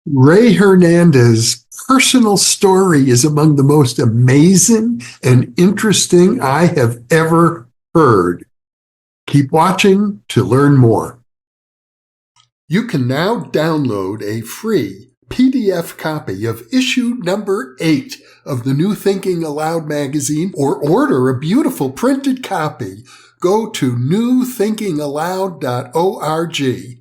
Rey Hernandez's personal story is among the most amazing and interesting I have ever heard. Keep watching to learn more. You can now download a free PDF copy of issue number 8 of the New Thinking Aloud magazine or order a beautiful printed copy. Go to newthinkingaloud.org.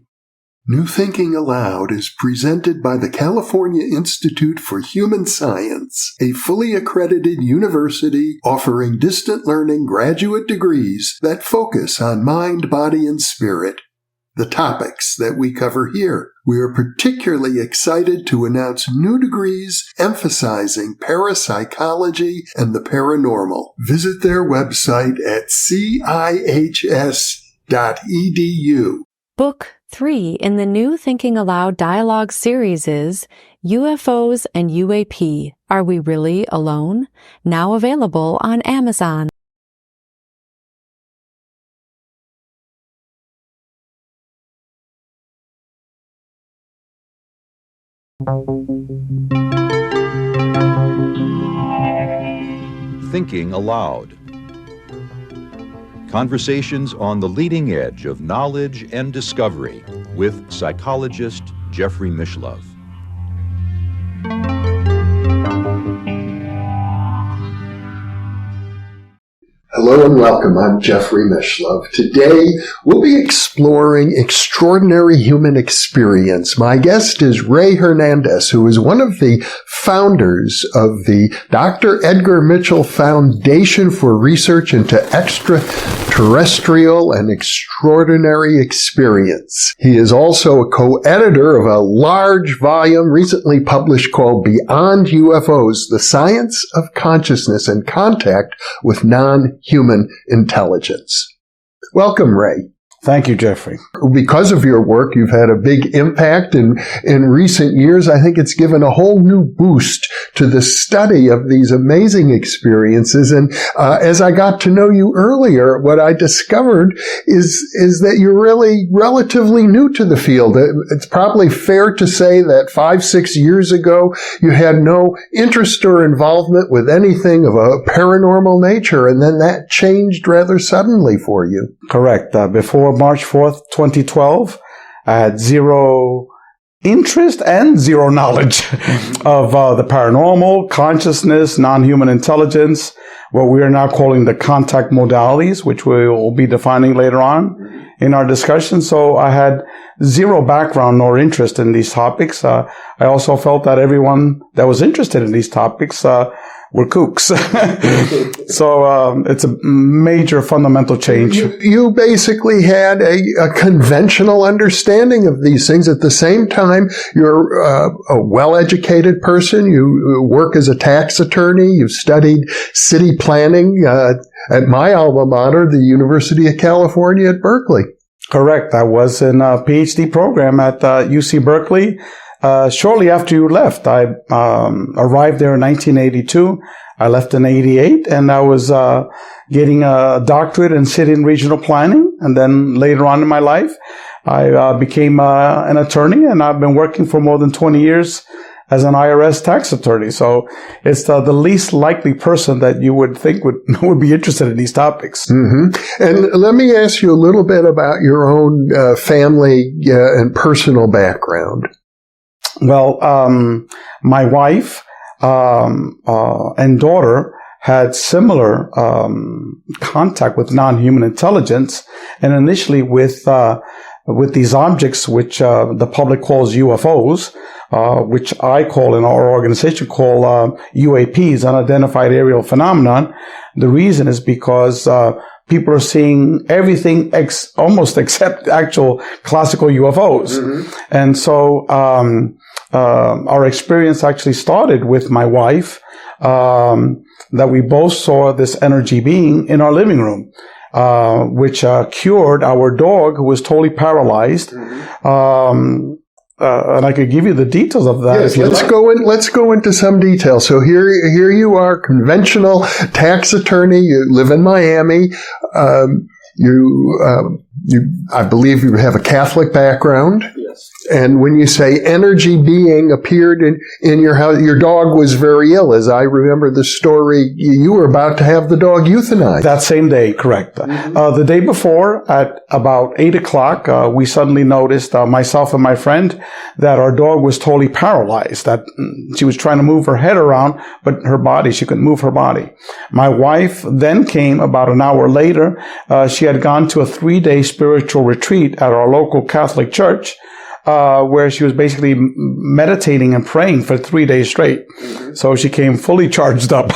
New Thinking Aloud is presented by the California Institute for Human Science, a fully accredited university offering distant learning graduate degrees that focus on mind, body, and spirit. The topics that we cover here. We are particularly excited to announce new degrees emphasizing parapsychology and the paranormal. Visit their website at cihs.edu. Book 3 in the New Thinking Aloud dialogue series is UFOs and UAP. Are We Really Alone? Now available on Amazon. Thinking Aloud. Conversations on the leading edge of knowledge and discovery with psychologist Jeffrey Mishlove. Hello and welcome. I'm Jeffrey Mishlove. Today, we'll be exploring extraordinary human experience. My guest is Rey Hernandez, who is one of the founders of the Dr. Edgar Mitchell Foundation for Research into Extraterrestrial and Extraordinary Experience. He is also a co-editor of a large volume recently published called Beyond UFOs, The Science of Consciousness and Contact with Non-Human Intelligence. Welcome, Rey. Thank you, Jeffrey. Because of your work, you've had a big impact in recent years. I think it's given a whole new boost to the study of these amazing experiences. And as I got to know you earlier, what I discovered is that you're really relatively new to the field. It's probably fair to say that 5-6 years ago, you had no interest or involvement with anything of a paranormal nature, and then that changed rather suddenly for you. Correct. Before March 4th, 2012, I had zero interest and zero knowledge of the paranormal, consciousness, non-human intelligence, what we are now calling the contact modalities, which we will be defining later on in our discussion. So I had zero background nor interest in these topics. I also felt that everyone that was interested in these topics were kooks. So it's a major fundamental change. You basically had a conventional understanding of these things. At the same time, you're a well-educated person. You work as a tax attorney. You've studied city planning at my alma mater, the University of California at Berkeley. Correct. I was in a PhD program at UC Berkeley. Shortly after you left, I arrived there in 1982. I left in 88, and I was getting a doctorate in city and regional planning. And then later on in my life, I became an attorney, and I've been working for more than 20 years as an IRS tax attorney. So it's the least likely person that you would think would be interested in these topics. Mm-hmm. And let me ask you a little bit about your own family and personal background. Well, my wife and daughter had similar contact with non-human intelligence, and initially with these objects, which the public calls UFOs, which I call in our organization call UAPs, unidentified aerial phenomenon. The reason is because people are seeing everything almost except actual classical UFOs. Mm-hmm. And so our experience actually started with my wife, that we both saw this energy being in our living room, which cured our dog, who was totally paralyzed. Mm-hmm. And I could give you the details of that. Yes, let's go into some detail. So here you are, conventional tax attorney. You live in Miami. I believe you have a Catholic background. Yes. And when you say energy being appeared in your house, your dog was very ill. As I remember the story, you were about to have the dog euthanized. That same day, correct. The day before, at about 8 o'clock, we suddenly noticed, myself and my friend, that our dog was totally paralyzed, that she was trying to move her head around, but her body, she couldn't move her body. My wife then came about an hour later. She had gone to a 3-day spiritual retreat at our local Catholic church, where she was basically meditating and praying for 3 days straight. So she came fully charged up.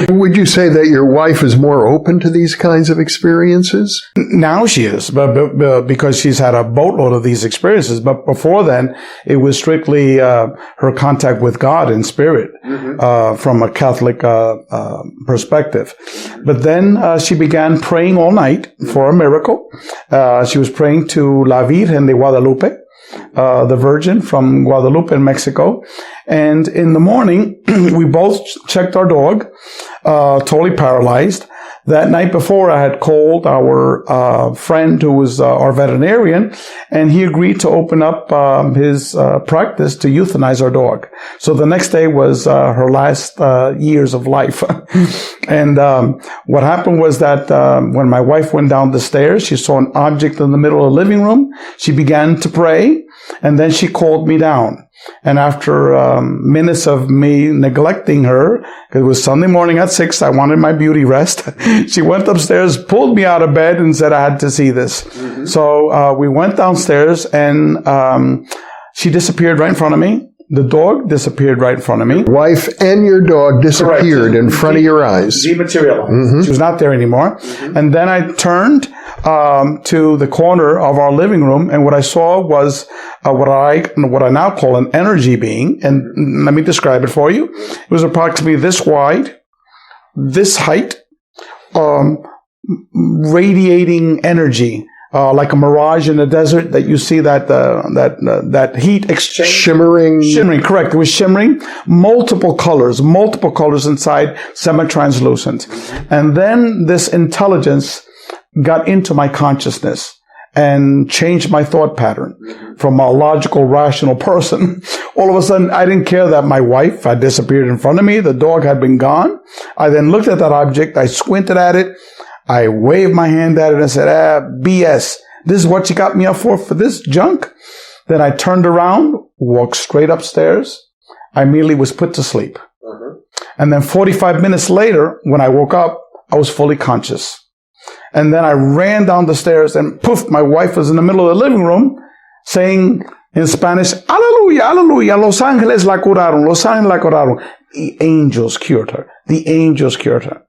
Would you say that your wife is more open to these kinds of experiences? Now she is, but because she's had a boatload of these experiences. But before then, it was strictly her contact with God in spirit, from a Catholic perspective. But then she began praying all night for a miracle. She was praying to La Virgen de Guadalupe, the Virgin from Guadalupe in Mexico. And in the morning, we both checked our dog, totally paralyzed. That night before, I had called our friend who was our veterinarian, and he agreed to open up his practice to euthanize our dog. So the next day was her last years of life. And what happened was that when my wife went down the stairs, she saw an object in the middle of the living room. She began to pray, and then she called me down. And after minutes of me neglecting her, because it was Sunday morning at 6, I wanted my beauty rest, she went upstairs, pulled me out of bed, and said I had to see this. So we went downstairs, and she disappeared right in front of me. The dog disappeared right in front of me. Wife and your dog disappeared in front of your eyes. Dematerialized. She was not there anymore. And then I turned to the corner of our living room, and what I saw was what I now call an energy being. And let me describe it for you. It was approximately this wide, this height, radiating energy. Like a mirage in the desert, that you see that heat exchange. Shimmering, correct. It was shimmering. Multiple colors inside, semi-translucent. And then this intelligence got into my consciousness and changed my thought pattern from a logical, rational person. All of a sudden, I didn't care that my wife had disappeared in front of me. The dog had been gone. I then looked at that object. I squinted at it. I waved my hand at it and said, BS. This is what you got me up for this junk? Then I turned around, walked straight upstairs. I immediately was put to sleep. And then 45 minutes later, when I woke up, I was fully conscious. And then I ran down the stairs, and poof, my wife was in the middle of the living room saying in Spanish, Aleluya, aleluya, los ángeles la curaron, los ángeles la curaron. The angels cured her. The angels cured her.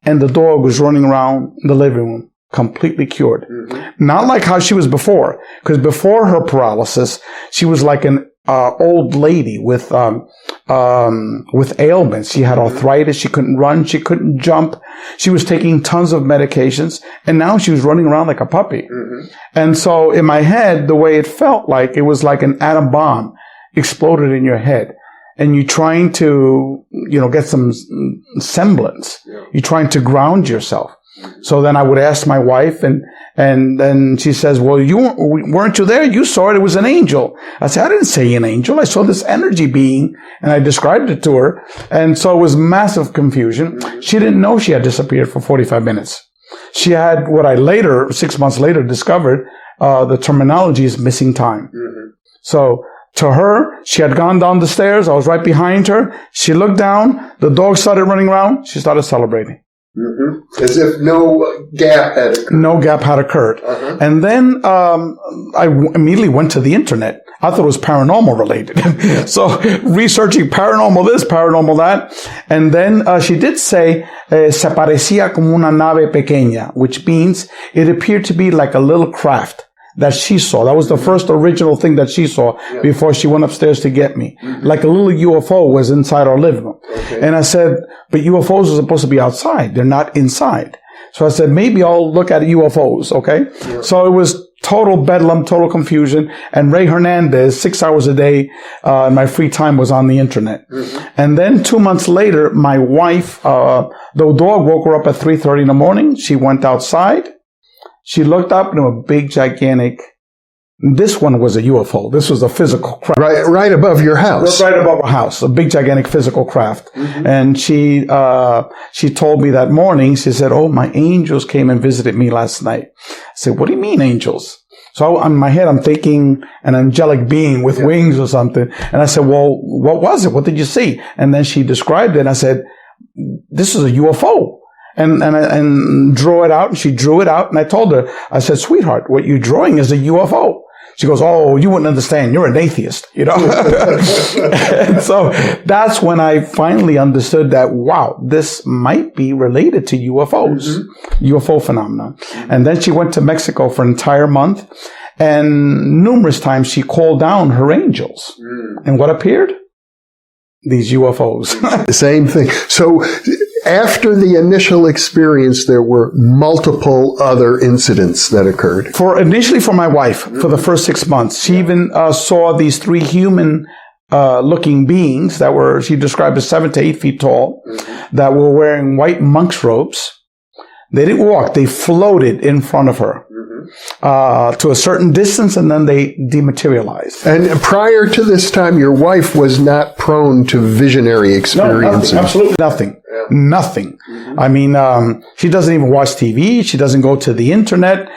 And the dog was running around the living room, completely cured. Not like how she was before, because before her paralysis, she was like an old lady with ailments. She had arthritis. She couldn't run. She couldn't jump. She was taking tons of medications, and now she was running around like a puppy. And so in my head, the way it felt like, it was like an atom bomb exploded in your head. And you're trying to, get some semblance. You're trying to ground yourself. So then I would ask my wife, and then she says, well, weren't you there? You saw it. It was an angel. I said, I didn't say an angel. I saw this energy being, and I described it to her. And so it was massive confusion. She didn't know she had disappeared for 45 minutes. She had what I later, 6 months later, discovered, the terminology is missing time. So to her, she had gone down the stairs. I was right behind her. She looked down. The dog started running around. She started celebrating. As if no gap had occurred. No gap had occurred. And then I immediately went to the internet. I thought it was paranormal related. So researching paranormal this, paranormal that. And then she did say, se parecía como una nave pequeña, which means it appeared to be like a little craft that she saw. That was the first original thing that she saw before she went upstairs to get me. Like a little UFO was inside our living room. And I said, but UFOs are supposed to be outside. They're not inside. So I said, maybe I'll look at UFOs, okay? So it was total bedlam, total confusion. And Rey Hernandez, 6 hours a day, in my free time was on the internet. And then 2 months later, my wife, the dog woke her up at 3:30 in the morning. She went outside. She looked up, and a big, gigantic This one was a UFO. This was a physical craft. Right above your house. Right above our house, a big, gigantic physical craft. And she told me that morning, she said, "Oh, my angels came and visited me last night." I said, "What do you mean, angels?" So in my head, I'm thinking an angelic being with wings or something. And I said, "Well, what was it? What did you see?" And then she described it. And I said, "This is a UFO." And drew it out. And she drew it out. And I told her, I said, "Sweetheart, what you're drawing is a UFO." She goes, "Oh, you wouldn't understand. You're an atheist, you know." And so that's when I finally understood that, wow, this might be related to UFOs, UFO phenomena. And then she went to Mexico for an entire month. And numerous times she called down her angels. And what appeared? These UFOs. The same thing. So after the initial experience, there were multiple other incidents that occurred. Initially for my wife, for the first 6 months, she even saw these 3 human looking beings that were, she described as 7 to 8 feet tall, that were wearing white monk's robes. They didn't walk, they floated in front of her. To a certain distance, and then they dematerialized. And prior to this time, your wife was not prone to visionary experiences. No, absolutely nothing. Yeah. Nothing. I mean, she doesn't even watch TV. She doesn't go to the internet.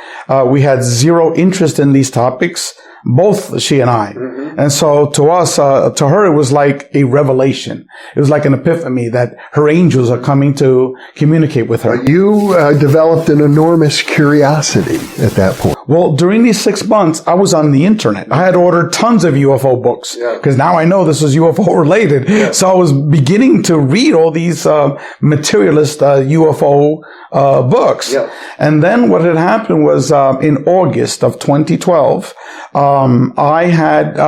We had zero interest in these topics, both she and I. And so to us, to her, it was like a revelation. It was like an epiphany that her angels are coming to communicate with her. You developed an enormous curiosity at that point. Well, during these 6 months, I was on the internet. I had ordered tons of UFO books because now I know this was UFO related. Yeah. So I was beginning to read all these materialist UFO books. Yeah. And then what had happened was in August of 2012, I had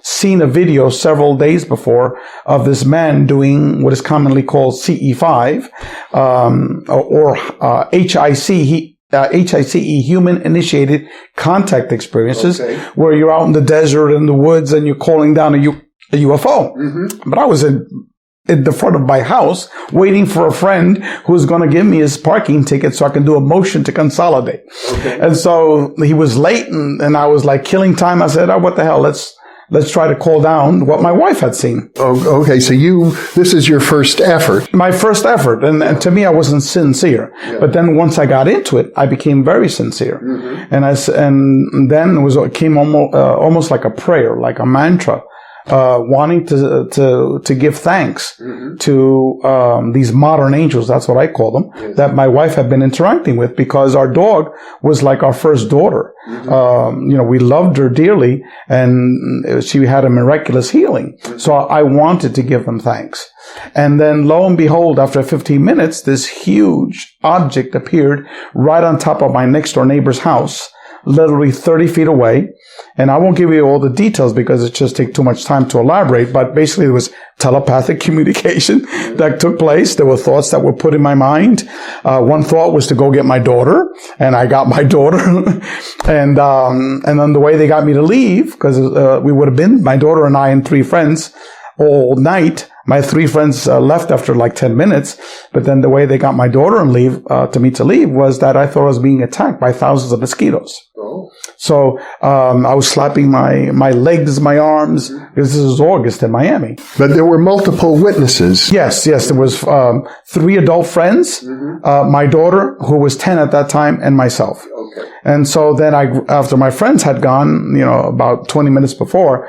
seen a video several days before of this man doing what is commonly called CE5 or HICE, human initiated contact experiences, where you're out in the desert in the woods and you're calling down a UFO. But I was in the front of my house waiting for a friend who's going to give me his parking ticket so I can do a motion to consolidate. And so he was late and I was like killing time. I said, "Oh, what the hell? Let's try to call down what my wife had seen." Oh, okay. So this is your first effort. My first effort. And to me, I wasn't sincere. Yeah. But then once I got into it, I became very sincere. And then it came almost like a prayer, like a mantra. Wanting to give thanks to these modern angels, that's what I call them, that my wife had been interacting with, because our dog was like our first daughter. We loved her dearly, and she had a miraculous healing. So I wanted to give them thanks. And then lo and behold, after 15 minutes, this huge object appeared right on top of my next door neighbor's house, literally 30 feet away. And I won't give you all the details because it just takes too much time to elaborate. But basically, there was telepathic communication that took place. There were thoughts that were put in my mind. One thought was to go get my daughter, and I got my daughter. And then the way they got me to leave, because we would have been, my daughter and I and 3 friends, all night. My 3 friends left after like 10 minutes, but then the way they got my daughter and to leave was that I thought I was being attacked by thousands of mosquitoes. Oh. So I was slapping my legs, my arms, because this was August in Miami. But there were multiple witnesses. Yes. There was 3 adult friends, my daughter, who was 10 at that time, and myself. Okay. And so then after my friends had gone, about 20 minutes before,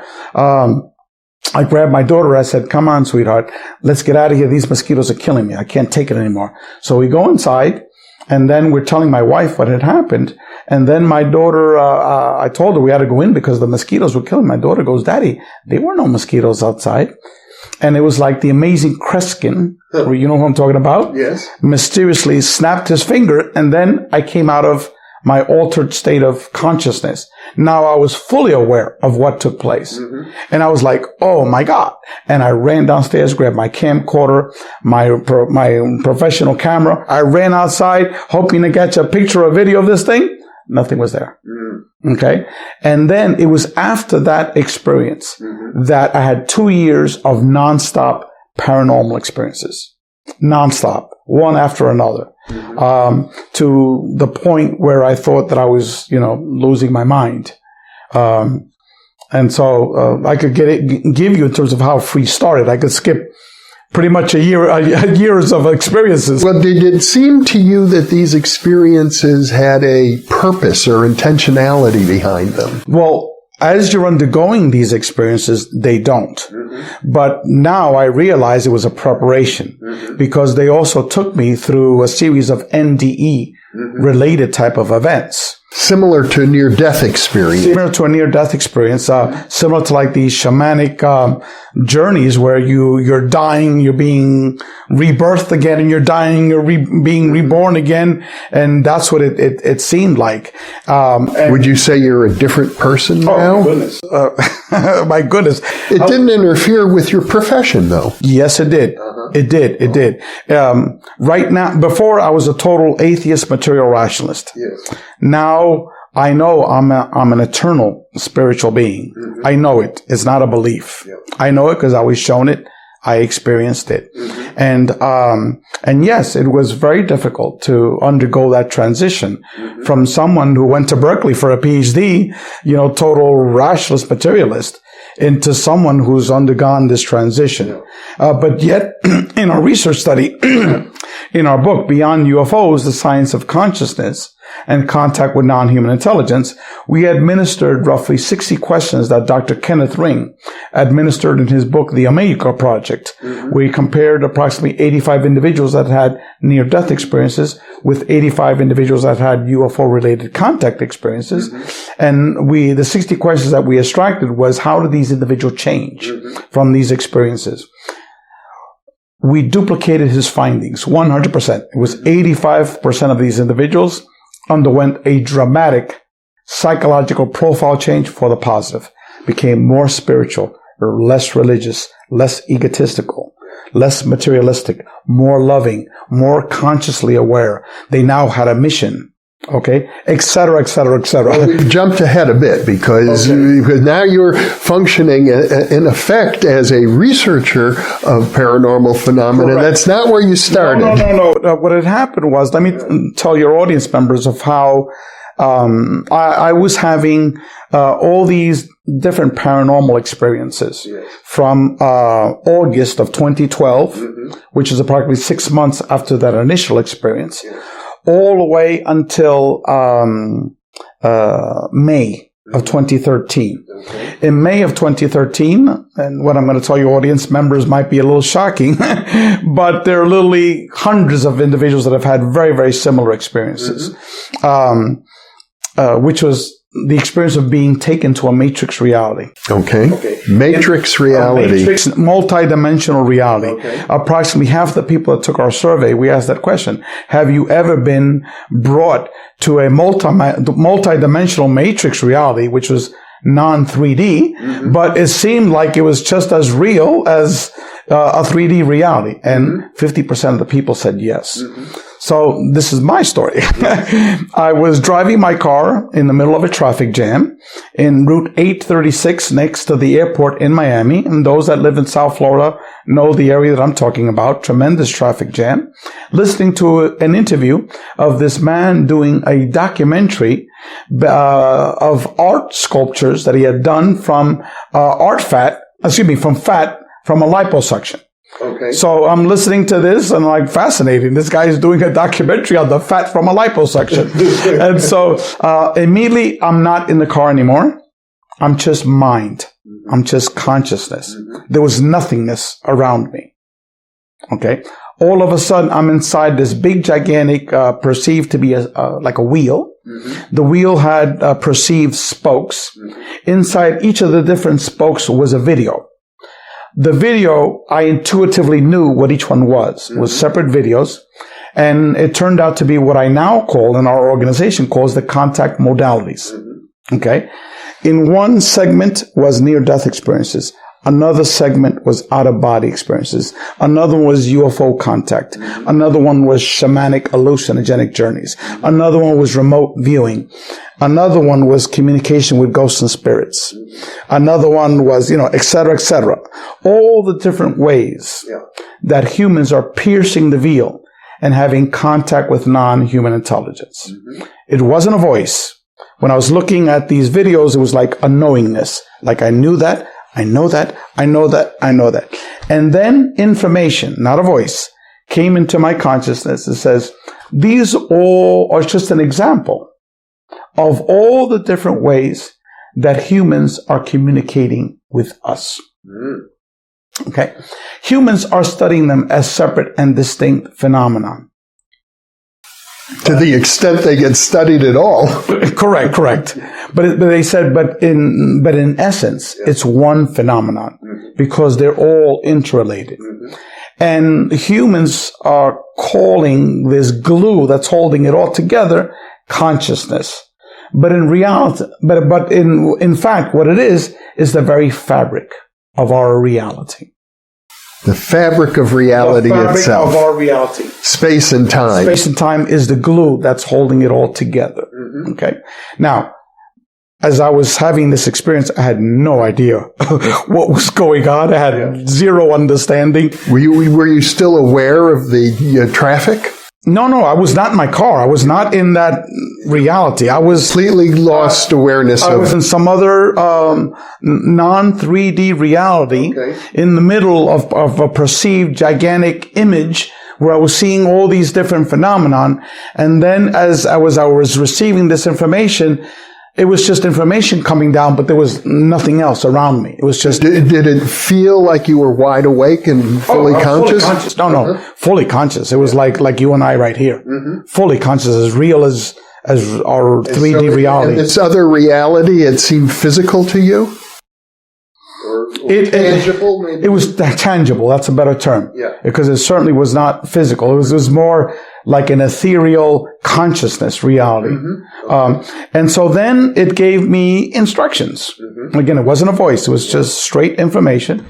I grabbed my daughter. I said, "Come on, sweetheart, let's get out of here. These mosquitoes are killing me. I can't take it anymore." So we go inside, and then we're telling my wife what had happened. And then my daughter, I told her we had to go in because the mosquitoes were killing. My daughter goes, "Daddy, there were no mosquitoes outside." And it was like the amazing Kreskin, you know who I'm talking about? Yes. Mysteriously snapped his finger, and then I came out of my altered state of consciousness. Now I was fully aware of what took place. And I was like, "Oh my God." And I ran downstairs, grabbed my camcorder, my professional camera. I ran outside hoping to catch a picture or video of this thing. Nothing was there. Okay. And then it was after that experience that I had 2 years of nonstop paranormal experiences. Nonstop, one after another, to the point where I thought that I was, losing my mind. And so I could give you in terms of how free started. I could skip pretty much years of experiences. Well, did it seem to you that these experiences had a purpose or intentionality behind them? Well, as you're undergoing these experiences, they don't. Mm-hmm. But now I realize it was a preparation, mm-hmm. because they also took me through a series of NDE mm-hmm. related type of events. Similar to a near-death experience. Similar to a near-death experience. Similar to like these shamanic journeys where you're dying, you're being rebirthed again, and you're dying, you're being reborn again. And that's what it seemed like. Would you say you're a different person now? Oh, goodness. My goodness. It didn't interfere with your profession, though. Yes, it did. Uh-huh. It did. Right now, before I was a total atheist material rationalist. Yes. Now I know I'm an eternal spiritual being. Mm-hmm. I know it. It's not a belief. Yep. I know it because I was shown it. I experienced it. Mm-hmm. And yes, it was very difficult to undergo that transition mm-hmm. from someone who went to Berkeley for a PhD, total rationalist materialist, into someone who's undergone this transition. Yeah. But yet, in our research study, in our book, Beyond UFOs, The Science of Consciousness and Contact with Non-Human Intelligence, we administered roughly 60 questions that Dr. Kenneth Ring administered in his book, The Omega Project, mm-hmm. where he compared approximately 85 individuals that had near-death experiences with 85 individuals that had UFO-related contact experiences. Mm-hmm. And the 60 questions that we extracted was, how did these individuals change mm-hmm. from these experiences? We duplicated his findings 100%. It was 85% of these individuals underwent a dramatic psychological profile change for the positive, became more spiritual, less religious, less egotistical, less materialistic, more loving, more consciously aware. They now had a mission. Okay, et cetera, et cetera, et cetera. Well, you jumped ahead a bit because now you're functioning in effect as a researcher of paranormal phenomena. Correct. That's not where you started. No. What had happened was, let me tell your audience members of how I was having all these different paranormal experiences from August of 2012, mm-hmm. which is approximately 6 months after that initial experience. All the way until May of 2013. Okay. In May of 2013, and what I'm going to tell your audience members might be a little shocking, but there are literally hundreds of individuals that have had very, very similar experiences, mm-hmm. Which was the experience of being taken to a matrix reality. Okay. Matrix reality. Matrix, multi-dimensional reality. Okay. Approximately half the people that took our survey, we asked that question. Have you ever been brought to a multi-dimensional matrix reality, which was non-3D, mm-hmm. but it seemed like it was just as real as a 3D reality? And 50% of the people said yes. Mm-hmm. So this is my story. I was driving my car in the middle of a traffic jam in Route 836 next to the airport in Miami. And those that live in South Florida know the area that I'm talking about. Tremendous traffic jam. Listening to an interview of this man doing a documentary of art sculptures that he had done from fat from a liposuction. Okay. So I'm listening to this and I'm like, fascinating. This guy is doing a documentary on the fat from a liposuction. And so immediately I'm not in the car anymore. I'm just mind. I'm just consciousness. There was nothingness around me. Okay. All of a sudden I'm inside this big, gigantic, perceived to be like a wheel. Mm-hmm. The wheel had perceived spokes. Mm-hmm. Inside each of the different spokes was a video. The video, I intuitively knew what each one was. It was separate videos. And it turned out to be what I now call, and our organization calls, the contact modalities. Okay? In one segment was near-death experiences. Another segment was out-of-body experiences. Another one was UFO contact. Another one was shamanic hallucinogenic journeys. Another one was remote viewing. Another one was communication with ghosts and spirits. Another one was, et cetera, et cetera. All the different ways that humans are piercing the veil and having contact with non-human intelligence. It wasn't a voice. when I was looking at these videos, it was like a knowingness. Like I knew that, I know that, I know that, I know that. And then information, not a voice, came into my consciousness. It says, these all are just an example of all the different ways that humans are communicating with us. Okay. Humans are studying them as separate and distinct phenomena. To the extent they get studied at all. Correct. But they said, but in essence, it's one phenomenon because they're all interrelated. And humans are calling this glue that's holding it all together consciousness. But in reality, but in fact, what it is the very fabric of our reality. The fabric of reality itself. Of our reality. Space and time. Space and time is the glue that's holding it all together. Okay. Now, as I was having this experience, I had no idea what was going on. I had zero understanding. Were you still aware of the traffic? No, I was not in my car. I was not in that reality. I was completely lost awareness I was in some other non-3D reality in the middle of a perceived gigantic image where I was seeing all these different phenomenon. And then as I was receiving this information, it was just information coming down, but there was nothing else around me. It was just... Did it feel like you were wide awake and fully conscious? Fully conscious. No. Fully conscious. It was like you and I right here. Fully conscious, as real as our 3D reality. And this other reality, it seemed physical to you? Or tangible, maybe? It was tangible. That's a better term. Yeah. Because it certainly was not physical. It was more like an ethereal consciousness reality. And so then it gave me instructions. Again, it wasn't a voice. It was just straight information.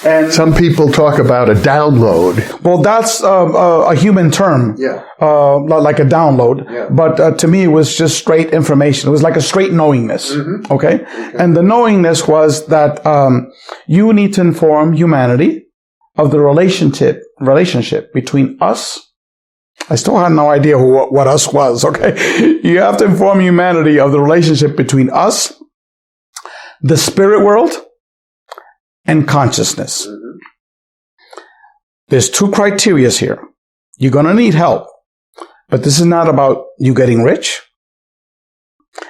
And some people talk about a download. Well, that's a human term. Like a download. But to me, it was just straight information. It was like a straight knowingness. Okay? And the knowingness was that you need to inform humanity of the relationship between us. I still had no idea what us was, okay? You have to inform humanity of the relationship between us, the spirit world, and consciousness. There's two criteria here. You're going to need help, but this is not about you getting rich.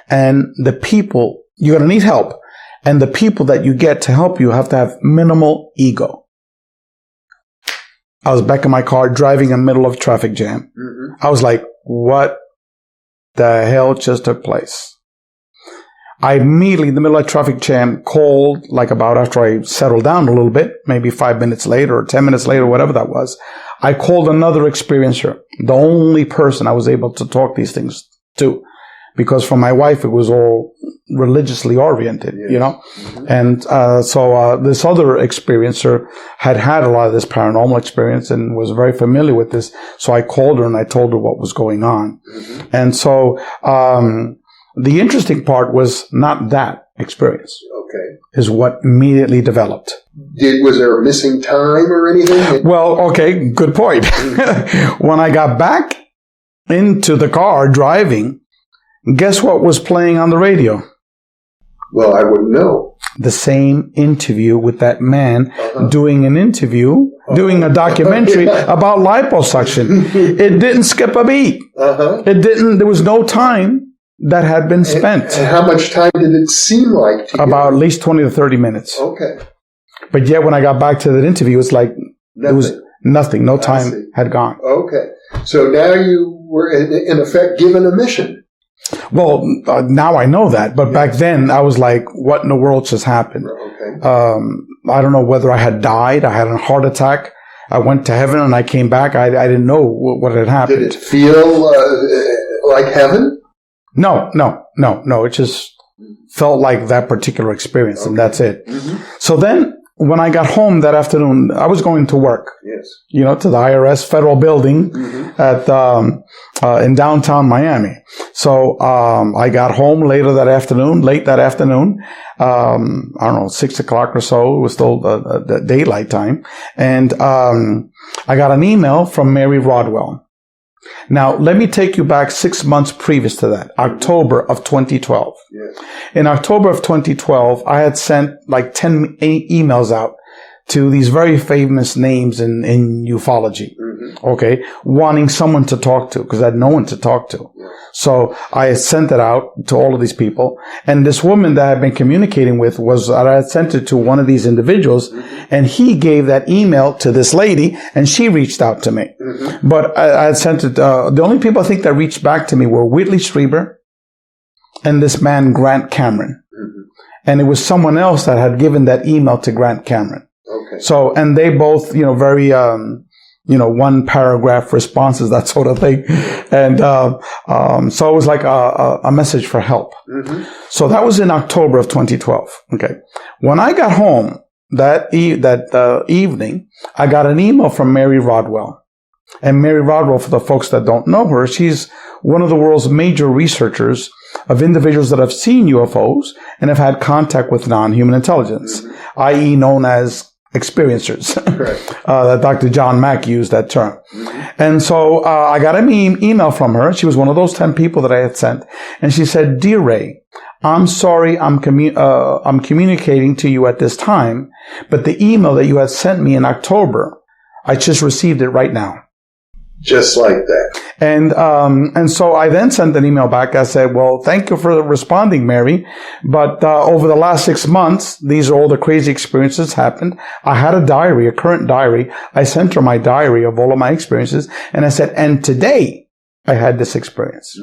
And the people, you're going to need help. And the people that you get to help you have to have minimal ego. I was back in my car driving in the middle of traffic jam. I was like, what the hell just took place? I immediately, in the middle of traffic jam, called, like about after I settled down a little bit, maybe 5 minutes later or 10 minutes later, whatever that was, I called another experiencer, the only person I was able to talk these things to. Because for my wife, it was all religiously oriented, you know? And so this other experiencer had a lot of this paranormal experience and was very familiar with this. So I called her and I told her what was going on. And so the interesting part was not that experience. Is what immediately developed. Was there a missing time or anything? Well, okay, good point. When I got back into the car driving, guess what was playing on the radio? Well, I wouldn't know. The same interview with that man doing an interview, doing a documentary about liposuction. It didn't skip a beat. It didn't, there was no time that had been spent. And how much time did it seem like to you? About at least 20 to 30 minutes. But yet when I got back to that interview, it's like, it was nothing. No time had gone. So now you were in effect given a mission. Well, now I know that, but back then I was like, what in the world just happened? I don't know whether I had died. I had a heart attack. I went to heaven and I came back. I didn't know what had happened. Did it feel like heaven? No. It just felt like that particular experience and that's it. So then when I got home that afternoon, I was going to work, to the IRS federal building at in downtown Miami. So I got home late that afternoon, I don't know, 6 o'clock or so. It was still the daylight time. And I got an email from Mary Rodwell. Now, let me take you back 6 months previous to that, October of 2012. Yes. In October of 2012, I had sent like 10 emails out to these very famous names in ufology, okay, wanting someone to talk to, because I had no one to talk to. Yeah. So I sent it out to all of these people, and this woman that I've been communicating with I had sent it to one of these individuals, and he gave that email to this lady, and she reached out to me. But I had sent it, the only people I think that reached back to me were Whitley Strieber and this man, Grant Cameron. And it was someone else that had given that email to Grant Cameron. Okay. So, and they both, very, one paragraph responses, that sort of thing. And, so it was like a message for help. So that was in October of 2012. Okay. When I got home that evening, I got an email from Mary Rodwell. And Mary Rodwell, for the folks that don't know her, she's one of the world's major researchers of individuals that have seen UFOs and have had contact with non-human intelligence, i.e. known as experiencers. That Dr. John Mack used that term. And so I got an email from her. She was one of those 10 people that I had sent. And she said, "Dear Ray, I'm sorry I'm communicating to you at this time, but the email that you had sent me in October, I just received it right now." Just like that. And so I then sent an email back. I said, "Well, thank you for responding, Mary. But over the last 6 months, these are all the crazy experiences happened. I had a diary, a current diary. I sent her my diary of all of my experiences. And I said, and today I had this experience."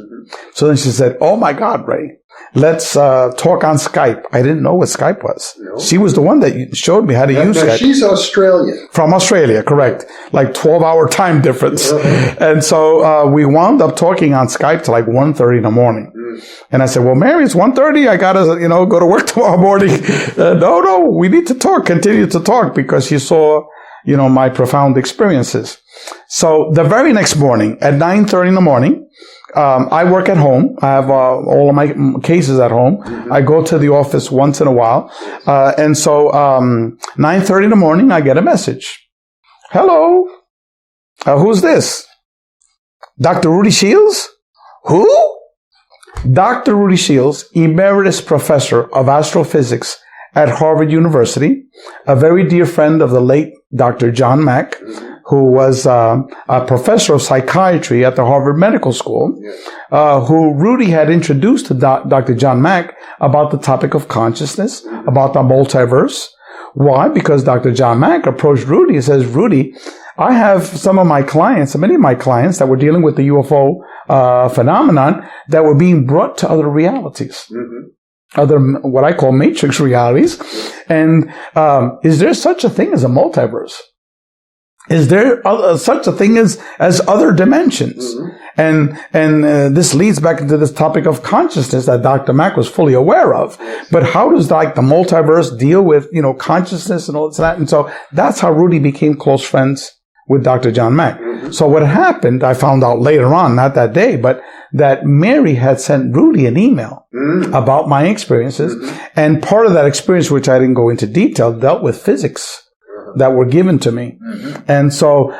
So then she said, "Oh my God, Ray, let's talk on Skype." I didn't know what Skype was. No. She was the one that showed me how to use Skype. She's Australian. From Australia, correct. Like 12-hour time difference. And so we wound up talking on Skype till like 1:30 in the morning. And I said, "Well, Mary, it's 1:30. I got to, go to work tomorrow morning." No, we need to talk, continue to talk, because she saw, my profound experiences. So the very next morning at 9:30 in the morning, I work at home. I have all of my cases at home. I go to the office once in a while. And so 9:30 in the morning, I get a message. "Hello. Who's this? Dr. Rudy Shields?" "Who?" "Dr. Rudy Shields, Emeritus Professor of Astrophysics at Harvard University, a very dear friend of the late Dr. John Mack, who was a professor of psychiatry at the Harvard Medical School, who Rudy had introduced to Dr. John Mack about the topic of consciousness, about the multiverse." Why? Because Dr. John Mack approached Rudy and says, "Rudy, I have many of my clients that were dealing with the UFO phenomenon that were being brought to other realities." Other, what I call matrix realities. And is there such a thing as a multiverse? Is there such a thing as other dimensions? And this leads back into this topic of consciousness that Dr. Mack was fully aware of. But how does the multiverse deal with, consciousness and all that? And so that's how Rudy became close friends with Dr. John Mack. So what happened, I found out later on, not that day, but that Mary had sent Rudy an email about my experiences. And part of that experience, which I didn't go into detail, dealt with physics that were given to me. And so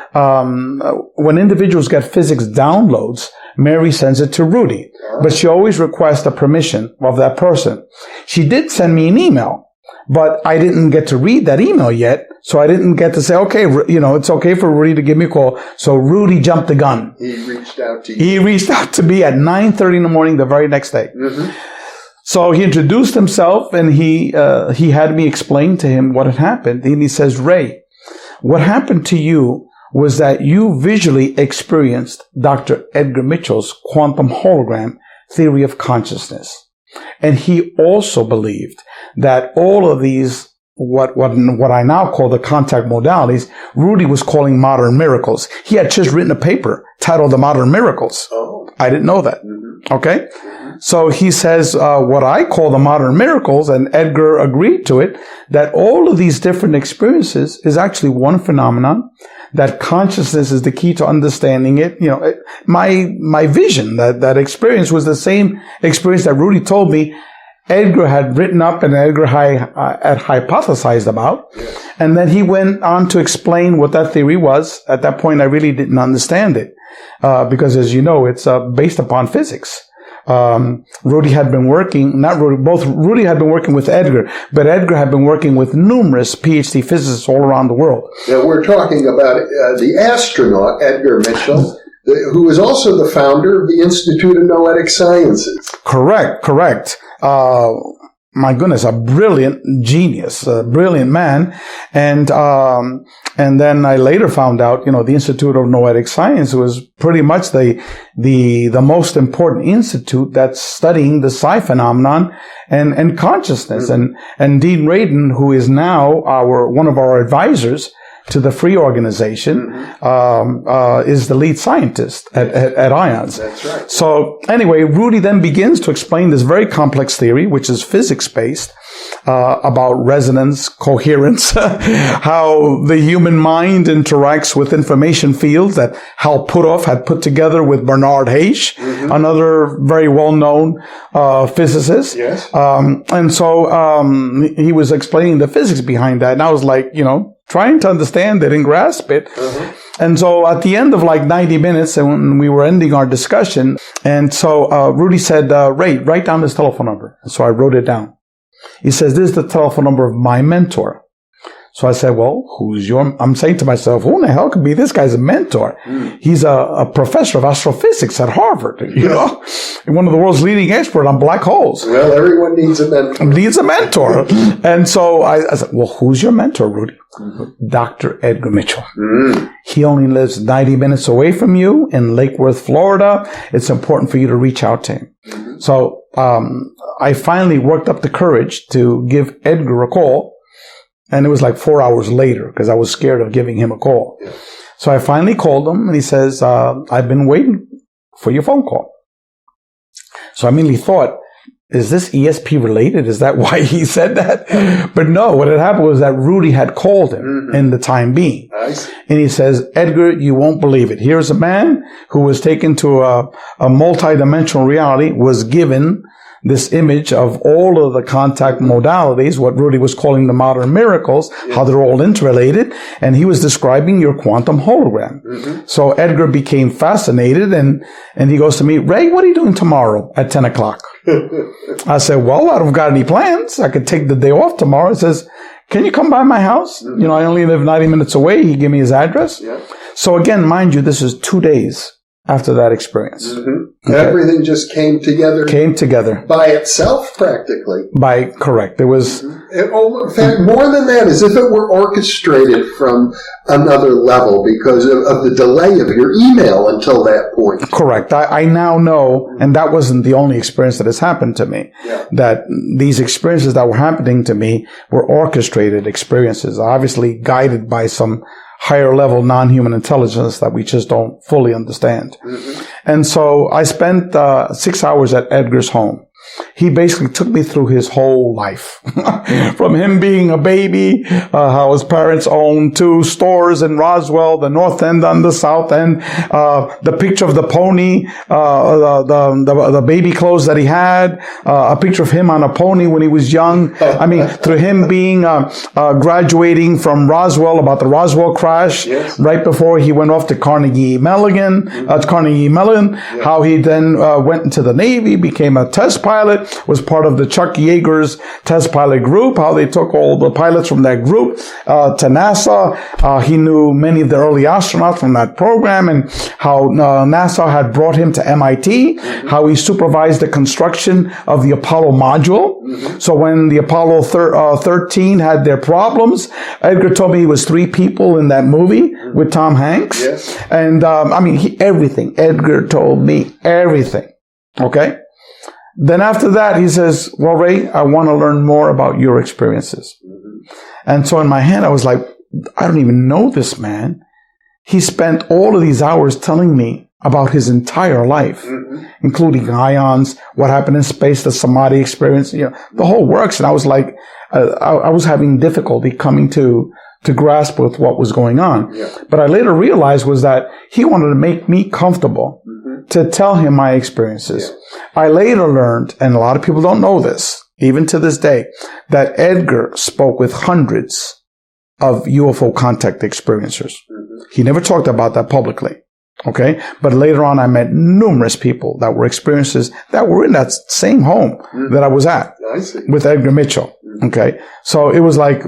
when individuals get physics downloads, Mary sends it to Rudy. But she always requests the permission of that person. She did send me an email, but I didn't get to read that email yet. So I didn't get to say, okay, it's okay for Rudy to give me a call. So Rudy jumped the gun. He reached out to you. He reached out to me at 9:30 in the morning the very next day. So he introduced himself, and he had me explain to him what had happened. And he says, "Ray, what happened to you was that you visually experienced Dr. Edgar Mitchell's quantum hologram theory of consciousness. And he also believed that all of these, what I now call the contact modalities, Rudy was calling modern miracles. He had just written a paper titled The Modern Miracles. Oh. I didn't know that. Okay? So he says, what I call the modern miracles, and Edgar agreed to it, that all of these different experiences is actually one phenomenon, that consciousness is the key to understanding it. My vision, that experience was the same experience that Rudy told me Edgar had written up and Edgar had hypothesized about. And then he went on to explain what that theory was. At that point, I really didn't understand it. because as you know, it's based upon physics. Rudy had been working, Rudy had been working with Edgar, but Edgar had been working with numerous PhD physicists all around the world. Now, we're talking about the astronaut, Edgar Mitchell, who is also the founder of the Institute of Noetic Sciences. Correct. My goodness, a brilliant genius, a brilliant man. And then I later found out, the Institute of Noetic Science was pretty much the most important institute that's studying the psi phenomenon and consciousness. Mm-hmm. And Dean Radin, who is now one of our advisors to the free organization, is the lead scientist at IONS. That's right. So anyway, Rudy then begins to explain this very complex theory, which is physics-based, about resonance, coherence, how the human mind interacts with information fields that Hal Puthoff had put together with Bernard Heisch, another very well-known physicist. Yes. And so he was explaining the physics behind that, and I was like, trying to understand it and grasp it. And so at the end of 90 minutes, and when we were ending our discussion, and so Rudy said, Ray, write down this telephone number. And so I wrote it down. He says, this is the telephone number of my mentor. So I said, well, I'm saying to myself, who in the hell could be this guy's a mentor? He's a professor of astrophysics at Harvard, one of the world's leading experts on black holes. Well, everyone needs a mentor. And so I said, well, who's your mentor, Rudy? Dr. Edgar Mitchell. He only lives 90 minutes away from you in Lake Worth, Florida. It's important for you to reach out to him. So I finally worked up the courage to give Edgar a call. And it was 4 hours later because I was scared of giving him a call. So I finally called him and he says, I've been waiting for your phone call. So I immediately thought, is this ESP related? Is that why he said that? But no, what had happened was that Rudy had called him in the time being. And he says, Edgar, you won't believe it. Here's a man who was taken to a multidimensional reality, was given this image of all of the contact modalities, what Rudy was calling the modern miracles, how they're all interrelated, and he was describing your quantum hologram. So Edgar became fascinated, and he goes to me, Ray, what are you doing tomorrow at 10 o'clock? I said, well, I don't got any plans. I could take the day off tomorrow. He says, can you come by my house? I only live 90 minutes away. He gave me his address. So again, mind you, this is 2 days after that experience. Okay. Everything just came together. By itself, practically. Correct. It was... in fact, more than that, as if it were orchestrated from another level because of the delay of your email until that point. Correct. I now know, and that wasn't the only experience that has happened to me, that these experiences that were happening to me were orchestrated experiences, obviously guided by some higher level non-human intelligence that we just don't fully understand. And so I spent 6 hours at Edgar's home. He basically took me through his whole life. From him being a baby, how his parents owned 2 stores in Roswell, the north end and the south end, the picture of the pony, the baby clothes that he had, a picture of him on a pony when he was young. I mean, through him being graduating from Roswell, about the Roswell crash, right before he went off to Carnegie Mellon, how he then went into the Navy, became a test pilot, was part of the Chuck Yeager's test pilot group, how they took all the pilots from that group to NASA. He knew many of the early astronauts from that program, and how NASA had brought him to MIT, how he supervised the construction of the Apollo module. So when the Apollo 13 had their problems, Edgar told me he was 3 people in that movie with Tom Hanks. And everything. Edgar told me everything. Okay? Then after that, he says, well, Ray, I want to learn more about your experiences. And so in my head, I was like, I don't even know this man. He spent all of these hours telling me about his entire life, including ions, what happened in space, the samadhi experience, the whole works. And I was like, I was having difficulty coming to grasp with what was going on. But I later realized was that he wanted to make me comfortable to tell him my experiences. I later learned, and a lot of people don't know this, even to this day, that Edgar spoke with hundreds of UFO contact experiencers. He never talked about that publicly. Okay. But later on, I met numerous people that were experiences that were in that same home that I was at with Edgar Mitchell. Okay. So it was like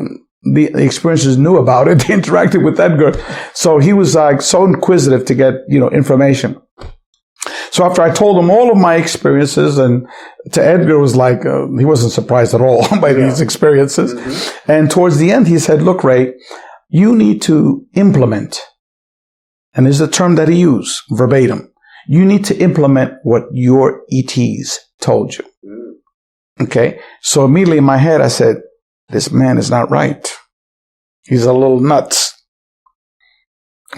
the experiences knew about it. They interacted with Edgar. So he was like so inquisitive to get, information. So after I told him all of my experiences, and to Edgar was like, he wasn't surprised at all by these experiences. And towards the end, he said, look, Ray, you need to implement. And this is the term that he used, verbatim. You need to implement what your ETs told you. Okay. So immediately in my head, I said, this man is not right. He's a little nuts.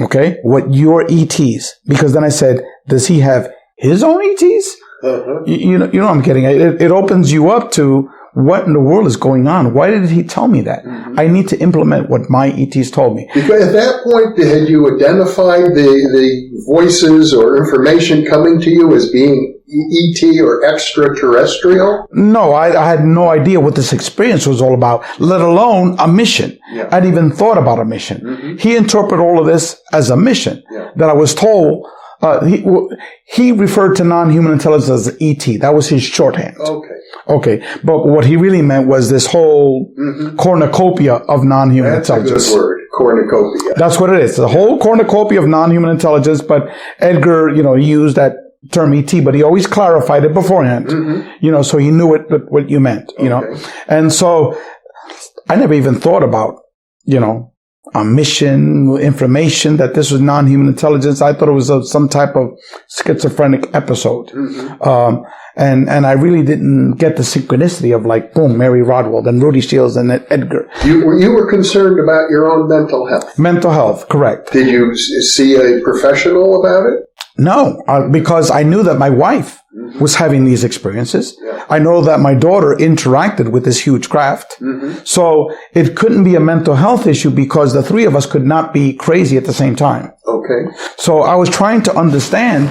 Okay. What your ETs, because then I said, does he have his own ETs? You know I'm getting it. It opens you up to what in the world is going on. Why did he tell me that? I need to implement what my ETs told me. Because at that point, had you identified the voices or information coming to you as being ET or extraterrestrial? No, I had no idea what this experience was all about, let alone a mission. I'd even thought about a mission. He interpreted all of this as a mission that I was told. He referred to non-human intelligence as ET. That was his shorthand. Okay. But what he really meant was this whole cornucopia of non-human intelligence. That's a good word, cornucopia. That's what it is. The whole cornucopia of non-human intelligence. But Edgar, he used that term ET, but he always clarified it beforehand. So he knew what you meant, And so I never even thought about, a mission, information, that this was non-human intelligence. I thought it was some type of schizophrenic episode. And I really didn't get the synchronicity of like, boom, Mary Rodwell, and Rudy Shields, and Edgar. You were concerned about your own mental health. Mental health, correct. Did you see a professional about it? No, because I knew that my wife was having these experiences. I know that my daughter interacted with this huge craft. So it couldn't be a mental health issue because the three of us could not be crazy at the same time. Okay. So I was trying to understand,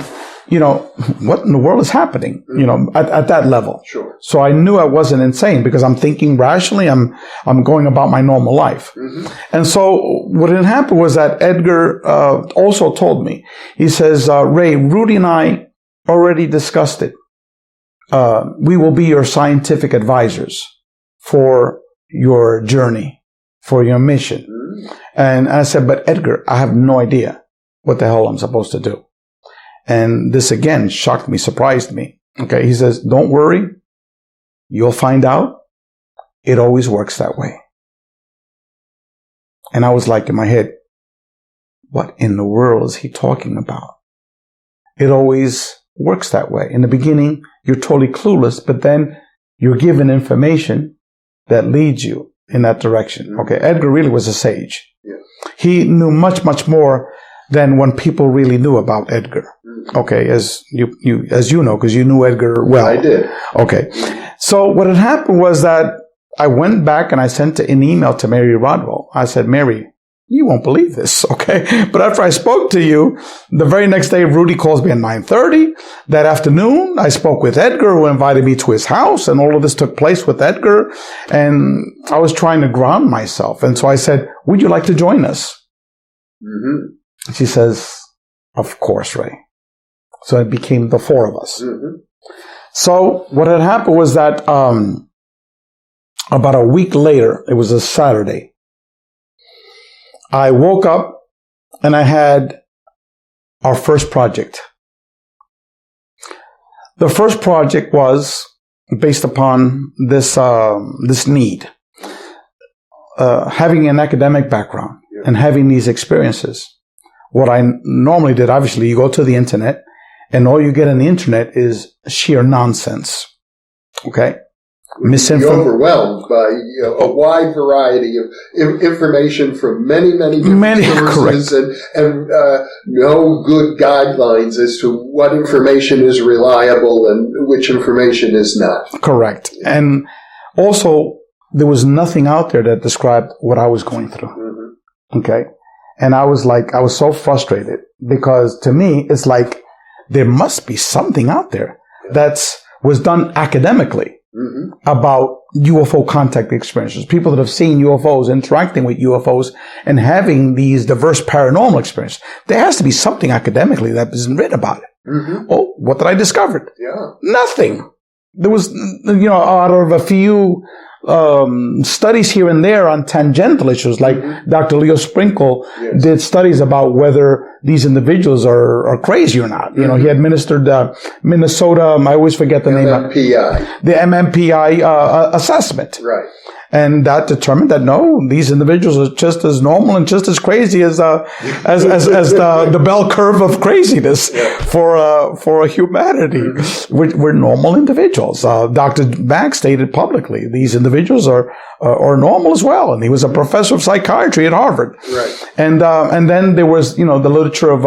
what in the world is happening, at that level. Sure. So I knew I wasn't insane because I'm thinking rationally. I'm going about my normal life. And so what had happened was that Edgar also told me, he says, Ray, Rudy and I already discussed it. We will be your scientific advisors for your journey, for your mission. And I said, but Edgar, I have no idea what the hell I'm supposed to do. And this again shocked me, surprised me. Okay. He says, don't worry. You'll find out. It always works that way. And I was like in my head, what in the world is he talking about? It always works that way. In the beginning, you're totally clueless, but then you're given information that leads you in that direction. Okay. Edgar really was a sage. He knew much, much more than when people really knew about Edgar. Okay, as you know, because you knew Edgar well. I did. Okay. So what had happened was that I went back and I sent an email to Mary Rodwell. I said, Mary, you won't believe this, okay? But after I spoke to you, the very next day, Rudy calls me at 9:30. That afternoon, I spoke with Edgar, who invited me to his house, and all of this took place with Edgar. And I was trying to ground myself. And so I said, would you like to join us? She says, of course, Ray. So it became the four of us. So what had happened was that about a week later, it was a Saturday, I woke up and I had our first project. The first project was based upon this need. Having an academic background and having these experiences. What I normally did, obviously, you go to the internet, and all you get on the internet is sheer nonsense. Okay? You're overwhelmed by a wide variety of information from many different sources and no good guidelines as to what information is reliable and which information is not. Correct. And also, there was nothing out there that described what I was going through. Okay? And I was so frustrated because to me, it's like, there must be something out there that was done academically about UFO contact experiences, people that have seen UFOs, interacting with UFOs, and having these diverse paranormal experiences. There has to be something academically that isn't written about it. Mm-hmm. Oh, what did I discover? Yeah. Nothing. There was, out of a few studies here and there on tangential issues, like Dr. Leo Sprinkle did studies about whether these individuals are crazy or not. You know, he administered Minnesota, I always forget the name. MMPI. The MMPI assessment. Right. And that determined that no, these individuals are just as normal and just as crazy as the bell curve of craziness for humanity. We're normal individuals. Dr. Mack stated publicly these individuals are normal as well, and he was a professor of psychiatry at Harvard. Right. And then there was the literature of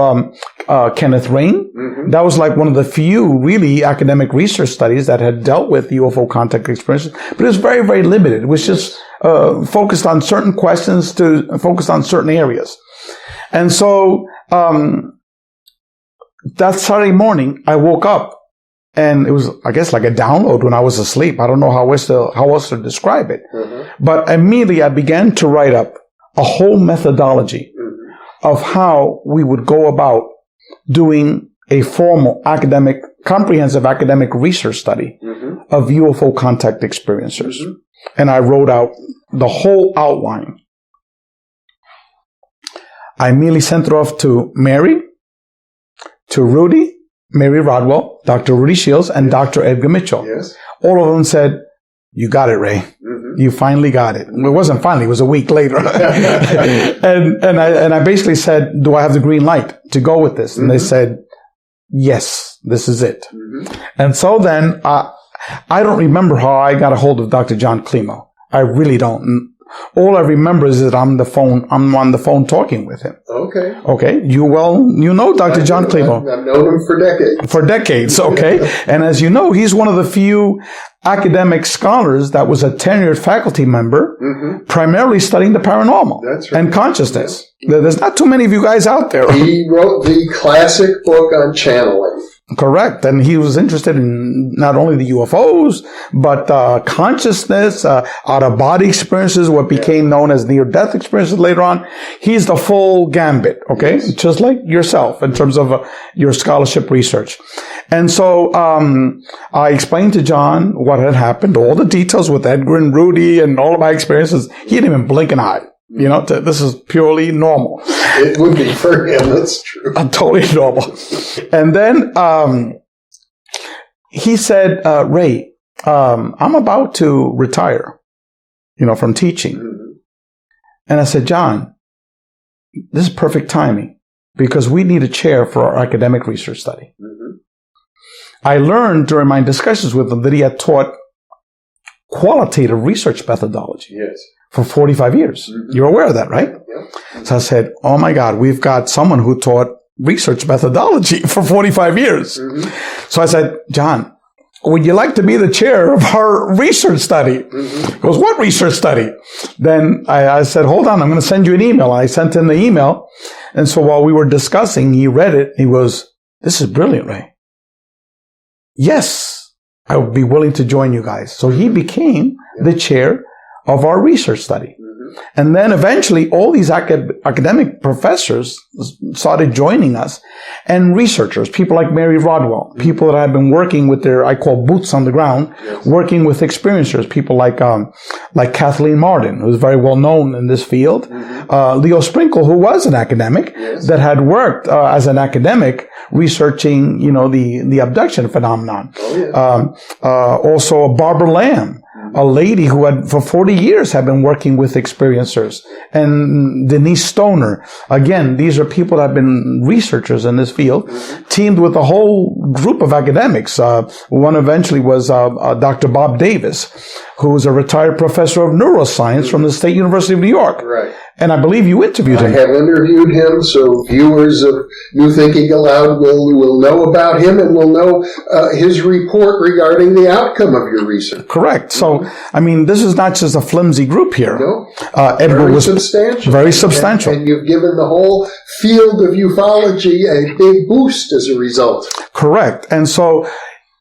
Kenneth Rain. Mm-hmm. That was like one of the few really academic research studies that had dealt with UFO contact experiences, but it was very, very limited. It was just focused on certain questions, focused on certain areas. And so that Saturday morning, I woke up, and it was, I guess, like a download when I was asleep. I don't know how else to describe it. Mm-hmm. But immediately I began to write up a whole methodology of how we would go about doing a formal comprehensive academic research study of UFO contact experiencers. Mm-hmm. And I wrote out the whole outline. I immediately sent it off to Mary, to Rudy, Mary Rodwell, Dr. Rudy Shields, and Dr. Edgar Mitchell. Yes. All of them said, "You got it, Ray. Mm-hmm. You finally got it." It wasn't finally; it was a week later. and I basically said, "Do I have the green light to go with this?" And they said, "Yes, this is it." Mm-hmm. And so then I don't remember how I got a hold of Dr. John Klimo. I really don't. All I remember is that I'm on the phone talking with him. Okay. You know Dr. John Klimo. I've known him for decades. Okay. And as you know, he's one of the few academic scholars that was a tenured faculty member, primarily studying the paranormal and consciousness. Yeah. There's not too many of you guys out there. He wrote the classic book on channeling. Correct. And he was interested in not only the UFOs, but consciousness, out-of-body experiences, what became known as near-death experiences later on. He's the full gambit, okay? Yes. Just like yourself in terms of your scholarship research. And so I explained to John what had happened, all the details with Edgar and Rudy and all of my experiences. He didn't even blink an eye. This is purely normal. It would be for him, that's true. Totally normal. And then he said, "Ray, I'm about to retire, from teaching." Mm-hmm. And I said, "John, this is perfect timing because we need a chair for our academic research study." Mm-hmm. I learned during my discussions with him that he had taught qualitative research methodology. Yes. For 45 years. Mm-hmm. You're aware of that, right? Yep. So I said, "Oh my God, we've got someone who taught research methodology for 45 years. Mm-hmm. So I said, "John, would you like to be the chair of our research study?" Mm-hmm. He goes, "What research study?" Then I said, "Hold on, I'm going to send you an email." I sent him the email. And so while we were discussing, he read it. He goes, "This is brilliant, Ray. Yes, I would be willing to join you guys." So he became the chair of our research study. Mm-hmm. And then eventually all these academic professors started joining us, and researchers, people like Mary Rodwell, people that have been working with I call boots on the ground, working with experiencers, people like Kathleen Martin, who's very well known in this field, Leo Sprinkle, who was an academic that had worked as an academic researching, the abduction phenomenon. Also Barbara Lamb, a lady who had for 40 years had been working with experiencers, and Denise Stoner. Again, these are people that have been researchers in this field, teamed with a whole group of academics. One eventually was Dr. Bob Davis, who was a retired professor of neuroscience from the State University of New York. Right. And I believe you interviewed him. I have interviewed him, so viewers of New Thinking Aloud will know about him and will know his report regarding the outcome of your research. Correct. So, this is not just a flimsy group here. No. Edgar was substantial. Very substantial. And you've given the whole field of ufology a big boost as a result. Correct. And so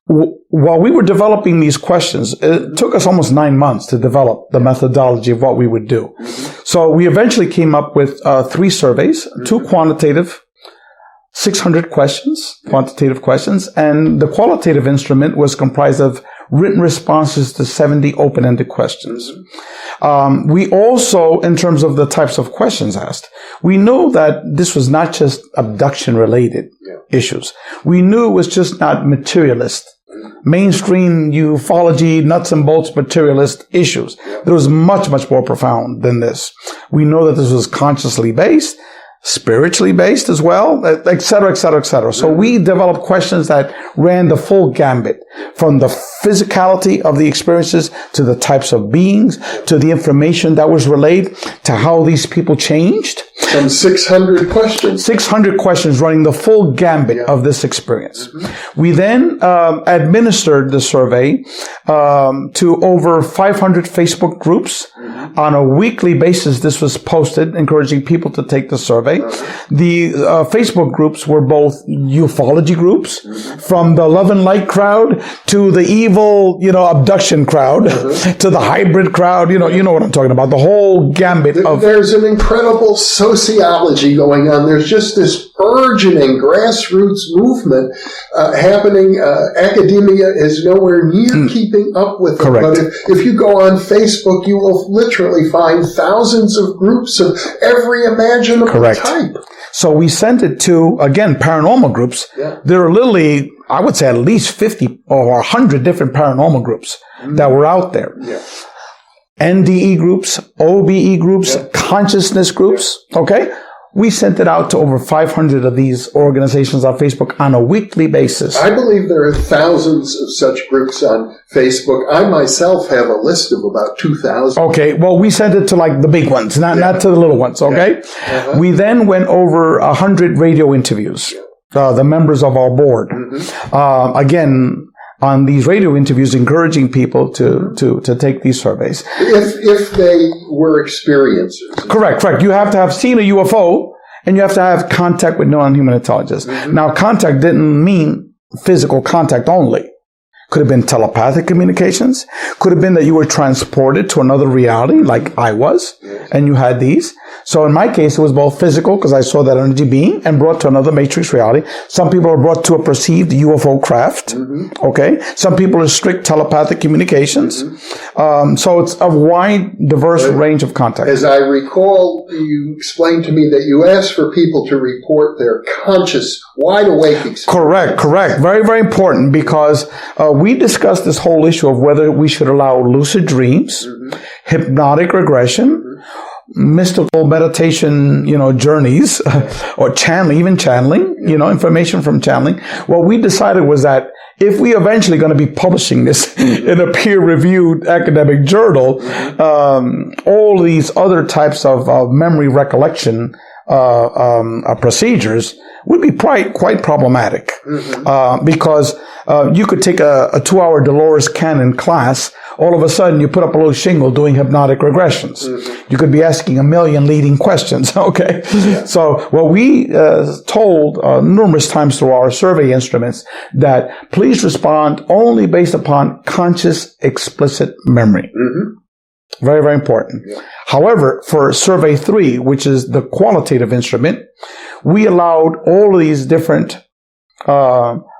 while we were developing these questions, it took us almost 9 months to develop the methodology of what we would do. So we eventually came up with 3 surveys, 2 quantitative, 600 questions, quantitative questions, and the qualitative instrument was comprised of written responses to 70 open-ended questions. We also, in terms of the types of questions asked, we knew that this was not just abduction-related issues. We knew it was just not materialist, mainstream ufology, nuts and bolts materialist issues. There was much, much more profound than this. We know that this was consciously based, spiritually based as well, et cetera, et cetera, et cetera. So we developed questions that ran the full gambit, from the physicality of the experiences to the types of beings, to the information that was relayed, to how these people changed. Some 600 questions. 600 questions running the full gambit of this experience. We then administered the survey to over 500 Facebook groups. On a weekly basis, this was posted, encouraging people to take the survey. The Facebook groups were both ufology groups, from the love and light crowd to the evil, abduction crowd, to the hybrid crowd. You know what I'm talking about. The whole gambit of. There's an incredible sociology going on. There's just this burgeoning grassroots movement happening. Academia is nowhere near keeping up with it. Correct. But if you go on Facebook, you will literally find thousands of groups of every imaginable type. So we sent it to, again, paranormal groups. There are literally, I would say, at least 50 or 100 different paranormal groups that were out there. NDE groups, OBE groups, consciousness groups, okay? We sent it out to over 500 of these organizations on Facebook on a weekly basis. I believe there are thousands of such groups on Facebook. I myself have a list of about 2,000. Okay, well, we sent it to like the big ones, not to the little ones, okay? We then went over 100 radio interviews, the members of our board. Again, on these radio interviews, encouraging people to take these surveys. If they were experiencers. Correct. You have to have seen a UFO, and you have to have contact with non-human intelligence. Now, contact didn't mean physical contact only. Could have been telepathic communications. Could have been that you were transported to another reality, like I was, and you had these. So in my case, it was both physical, because I saw that energy being, and brought to another matrix reality. Some people are brought to a perceived UFO craft. Okay. Some people are strict telepathic communications. So it's a wide, diverse range of contact. As I recall, you explained to me that you asked for people to report their conscious, wide awake experience. Correct. Very, very important, because we discussed this whole issue of whether we should allow lucid dreams, hypnotic regression, mystical meditation, journeys, or channeling, information from channeling. What we decided was that if we eventually going to be publishing this in a peer-reviewed academic journal, all these other types of memory recollection procedures would be quite problematic, because you could take a 2-hour Dolores Cannon class. All of a sudden, you put up a little shingle doing hypnotic regressions. You could be asking a million leading questions. Okay, so what we told numerous times through our survey instruments, that please respond only based upon conscious, explicit memory. Very, very important. However, for survey 3, which is the qualitative instrument, we allowed all of these different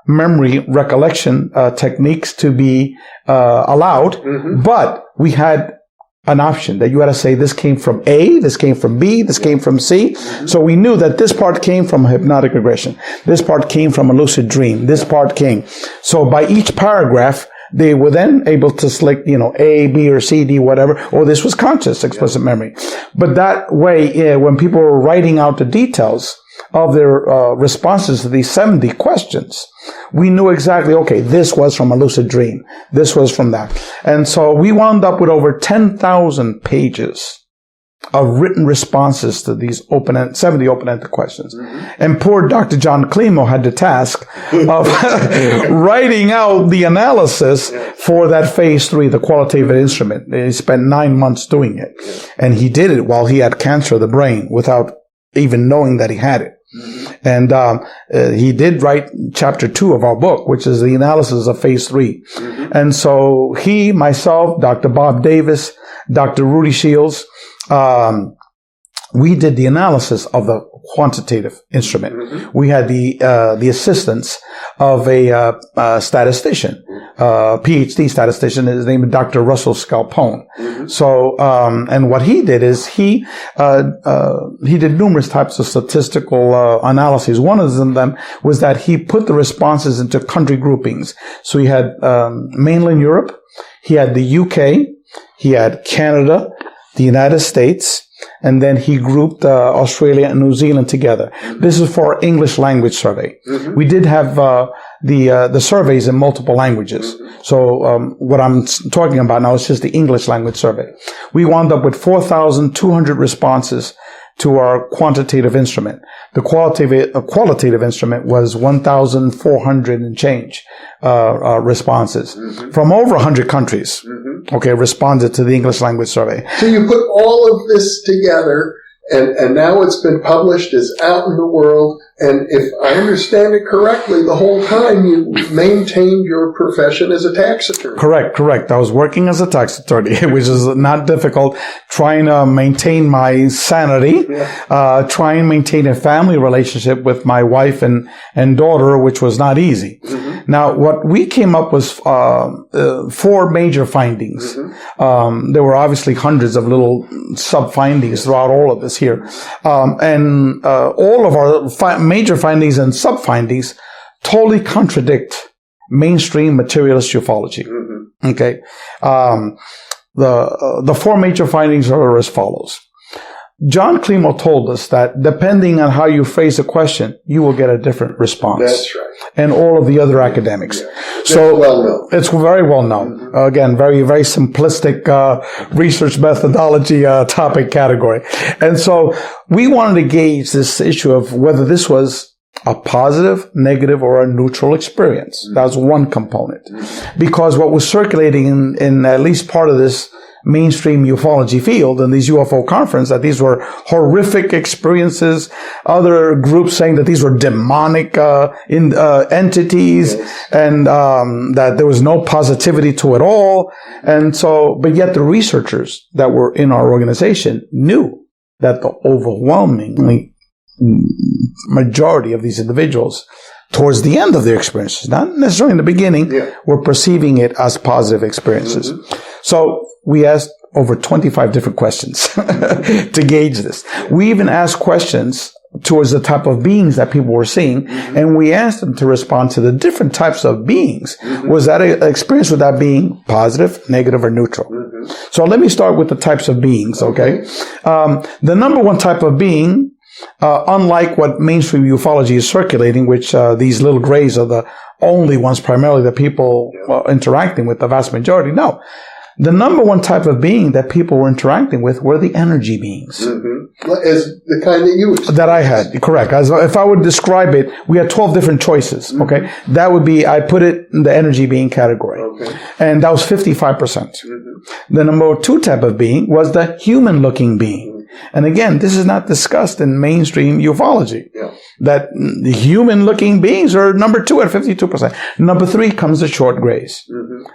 memory recollection techniques to be allowed, but we had an option that you had to say, this came from A, this came from B, this came from C. So we knew that this part came from a hypnotic regression. This part came from a lucid dream. This part came. So by each paragraph, they were then able to select, A, B, or C, D, whatever. Or this was conscious, explicit memory. But that way, when people were writing out the details of their responses to these 70 questions, we knew exactly, okay, this was from a lucid dream. This was from that. And so we wound up with over 10,000 pages of written responses to these 70 open-ended questions. And poor Dr. John Climo had the task of writing out the analysis for that phase 3, the qualitative instrument. He spent 9 months doing it. And he did it while he had cancer of the brain without even knowing that he had it. And he did write chapter 2 of our book, which is the analysis of phase 3. And so he, myself, Dr. Bob Davis, Dr. Rudy Shields, we did the analysis of the quantitative instrument. We had the assistance of a statistician, PhD statistician. His name is Dr. Russell Scalpone. So, and what he did is he did numerous types of statistical analyses. One of them was that he put the responses into country groupings. So he had mainland Europe, he had the UK, he had Canada, the United States, and then he grouped Australia and New Zealand together. This is for our English language survey. We did have the surveys in multiple languages. So what I'm talking about now is just the English language survey. We wound up with 4,200 responses to our quantitative instrument. The qualitative instrument was 1,400 and change responses from over 100 countries. Okay, responded to the English language survey. So you put all of this together, and now it's been published, it's out in the world, and if I understand it correctly, the whole time you maintained your profession as a tax attorney. Correct. I was working as a tax attorney, which is not difficult, trying to maintain my sanity, trying to maintain a family relationship with my wife and daughter, which was not easy. Now, what we came up with 4 major findings. There were obviously hundreds of little sub-findings throughout all of this here. And all of our major findings and sub-findings totally contradict mainstream materialist ufology. Okay. The 4 major findings are as follows. John Klimo told us that depending on how you phrase a question, you will get a different response. That's right. And all of the other academics. So well known. It's very well known. Again, very, very simplistic research methodology topic category. And so we wanted to gauge this issue of whether this was a positive, negative, or a neutral experience. That was one component. Because what was circulating in at least part of this mainstream ufology field and these UFO conference, that these were horrific experiences. Other groups saying that these were demonic entities, and that there was no positivity to it all. And so, but yet the researchers that were in our organization knew that the overwhelmingly majority of these individuals towards the end of their experiences, not necessarily in the beginning, were perceiving it as positive experiences. So we asked over 25 different questions to gauge this. We even asked questions towards the type of beings that people were seeing, and we asked them to respond to the different types of beings. Was that an experience with that being positive, negative, or neutral? So let me start with the types of beings, okay? The number one type of being, unlike what mainstream ufology is circulating, which these little grays are the only ones primarily that people interacting with, the vast majority. No. The number one type of being that people were interacting with were the energy beings. As the kind that you experienced. That I had, correct. As if I would describe it, we had 12 different choices, okay? That would be, I put it in the energy being category. And that was 55%. The number 2 type of being was the human-looking being. And again, this is not discussed in mainstream ufology. That the human-looking beings are number 2 at 52%. Number 3 comes the short grays.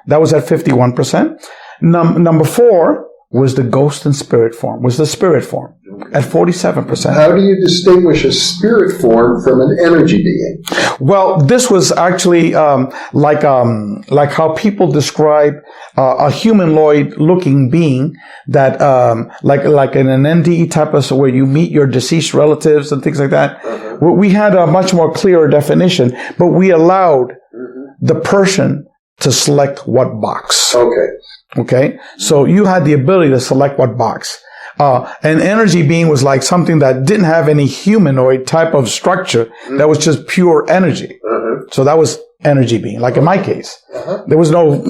That was at 51%. Number 4 was the ghost and spirit form, was the spirit form at 47%. How do you distinguish a spirit form from an energy being? Well, this was actually like how people describe a humanoid-looking being that like in an NDE type of, so where you meet your deceased relatives and things like that. We had a much more clearer definition, but we allowed the person to select what box. Okay, so you had the ability to select what box. An energy being was like something that didn't have any humanoid type of structure. That was just pure energy. So that was energy being, like in my case. There was no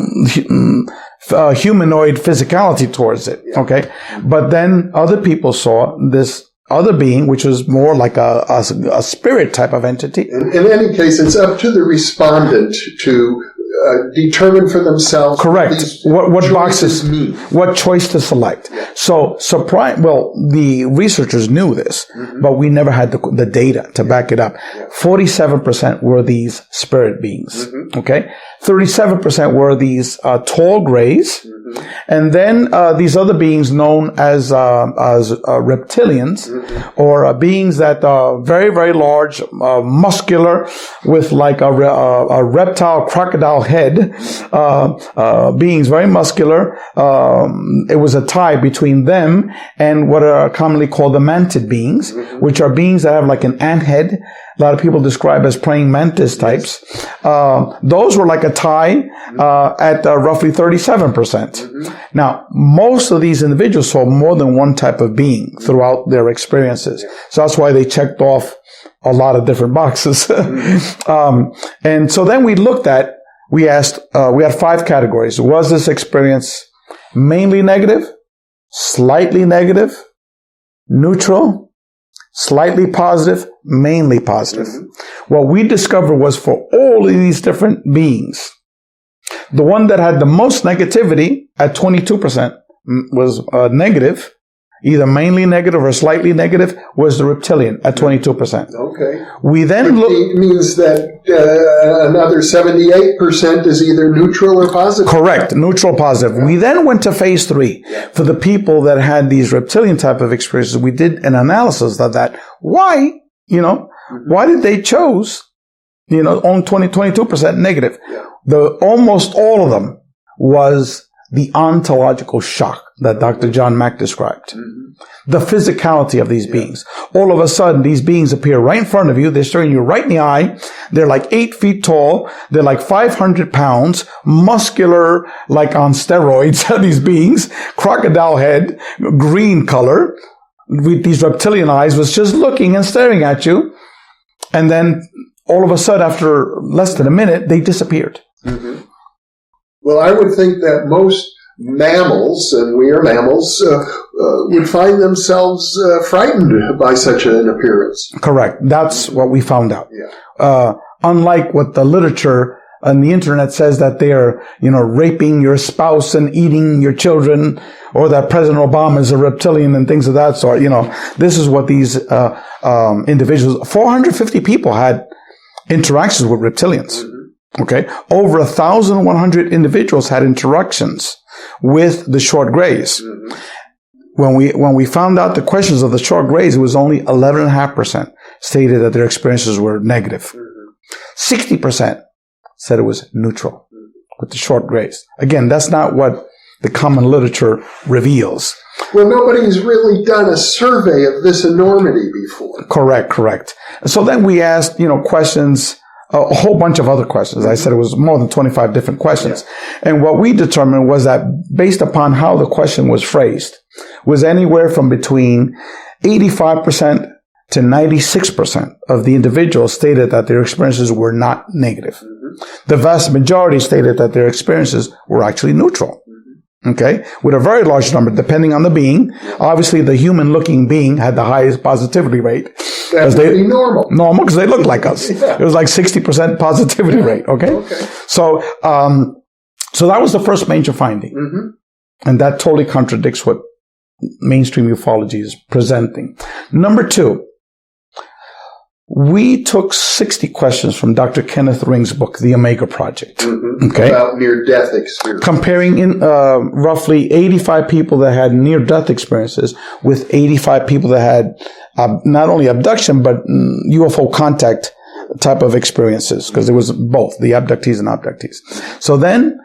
humanoid physicality towards it. Okay, but then other people saw this other being, which was more like a spirit type of entity. In any case, it's up to the respondent to determine for themselves. Correct. What boxes mean. What choice to select. Yeah. So, the researchers knew this, but we never had the data to back it up. Yeah. 47% were these spirit beings. Okay. 37% were these tall grays. And then these other beings known as reptilians, or beings that are very, very large, muscular, with like a reptile crocodile head, beings very muscular. It was a tie between them and what are commonly called the mantid beings, which are beings that have like an ant head. A lot of people describe as praying mantis types. Those were like a tie at roughly 37%. Now, most of these individuals saw more than one type of being throughout their experiences. So that's why they checked off a lot of different boxes. And so then we asked, we had 5 categories. Was this experience mainly negative, slightly negative, neutral, slightly positive, mainly positive? What we discovered was for all of these different beings, the one that had the most negativity at 22% was negative, either mainly negative or slightly negative, was the reptilian at 22%. Okay. We then looked. It means that another 78% is either neutral or positive. Correct. Neutral, positive. Yeah. We then went to phase 3. Yeah. For the people that had these reptilian type of experiences, we did an analysis of that. Why, why did they chose, only 22% negative? Yeah. Almost all of them was the ontological shock that Dr. John Mack described. The physicality of these beings. All of a sudden, these beings appear right in front of you. They're staring you right in the eye. They're like 8 feet tall. They're like 500 pounds, muscular, like on steroids, these beings, crocodile head, green color, with these reptilian eyes, was just looking and staring at you. And then all of a sudden, after less than a minute, they disappeared. Well, I would think that most mammals, and we are mammals, would find themselves frightened by such an appearance. Correct. That's what we found out. Yeah. Unlike what the literature on the internet says, that they are, raping your spouse and eating your children, or that President Obama is a reptilian and things of that sort. This is what these individuals, 450 people had interactions with reptilians. Okay. Over 1,100 individuals had interactions with the short grays. When we found out the questions of the short grays, it was only 11.5% stated that their experiences were negative. 60% said it was neutral with the short grays. Again, that's not what the common literature reveals. Well, nobody's really done a survey of this enormity before. Correct. So then we asked, questions, a whole bunch of other questions. I said it was more than 25 different questions. Yeah. And what we determined was that based upon how the question was phrased, was anywhere from between 85% to 96% of the individuals stated that their experiences were not negative. The vast majority stated that their experiences were actually neutral. Okay, with a very large number, depending on the being. Obviously, the human-looking being had the highest positivity rate. That would be normal. Normal, because they looked like us. Yeah. It was like 60% positivity rate. Okay. So that was the first major finding, and that totally contradicts what mainstream ufology is presenting. Number 2. We took 60 questions from Dr. Kenneth Ring's book, The Omega Project. Okay. About near-death experience. Comparing in roughly 85 people that had near-death experiences with 85 people that had not only abduction, but UFO contact type of experiences, because there was both, the abductees and abductees. So then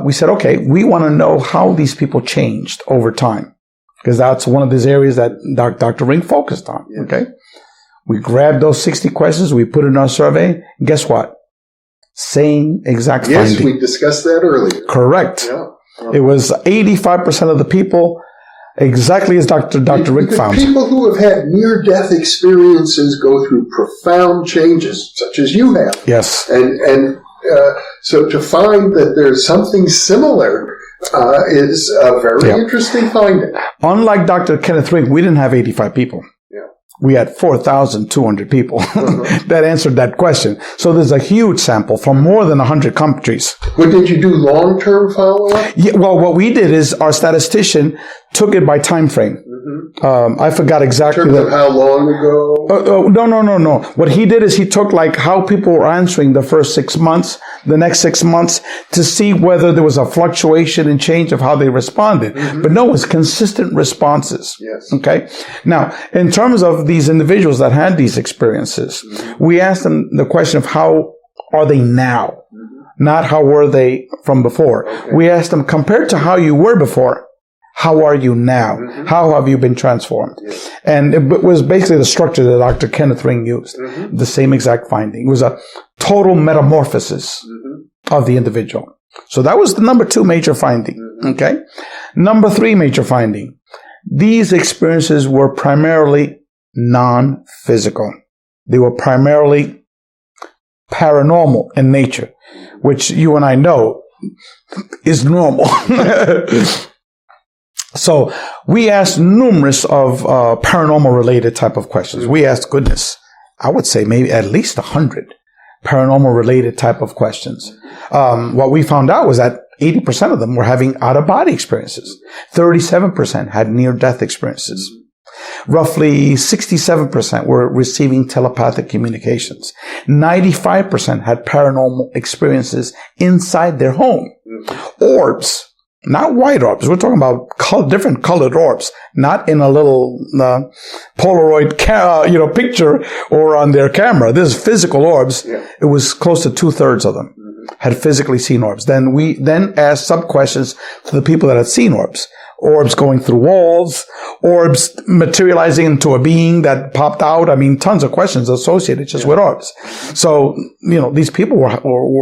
we said, okay, we want to know how these people changed over time, because that's one of these areas that Dr. Ring focused on. Yes. Okay. We grabbed those 60 questions, we put it in our survey. Guess what? Same exact finding. Yes, we discussed that earlier. Correct. Yeah. It was 85% of the people, exactly as Dr. Rick found. People who have had near-death experiences go through profound changes, such as you have. Yes. And so to find that there's something similar is a very interesting finding. Unlike Dr. Kenneth Ring, we didn't have 85 people. we had 4,200 people that answered that question. So there's a huge sample from more than 100 countries. But did you do long-term follow-up? Yeah, well, what we did is our statistician took it by time frame. I forgot exactly. In terms of how long ago? No. What he did is he took like how people were answering the first 6 months, the next 6 months, to see whether there was a fluctuation and change of how they responded. But no, it's consistent responses. Yes. Okay. Now, in terms of these individuals that had these experiences, we asked them the question of how are they now, not how were they from before. Okay. We asked them, compared to how you were before, how are you now? How have you been transformed? Yes. And it was basically the structure that Dr. Kenneth Ring used. The same exact finding. It was a total metamorphosis of the individual. So that was the number 2 major finding. Okay. Number 3 major finding. These experiences were primarily non-physical. They were primarily paranormal in nature, which you and I know is normal. So we asked numerous of paranormal related type of questions. We asked, goodness, I would say maybe at least 100 paranormal related type of questions. What we found out was that 80% of them were having out-of-body experiences. 37% had near-death experiences. Roughly 67% were receiving telepathic communications. 95% had paranormal experiences inside their home. Orbs. Not white orbs. We're talking about different colored orbs, not in a little Polaroid picture or on their camera. This is physical orbs. Yeah. It was close to 2/3 of them had physically seen orbs. Then we asked sub questions to the people that had seen orbs. Orbs going through walls, orbs materializing into a being that popped out. I mean, tons of questions associated just with orbs. So, these people were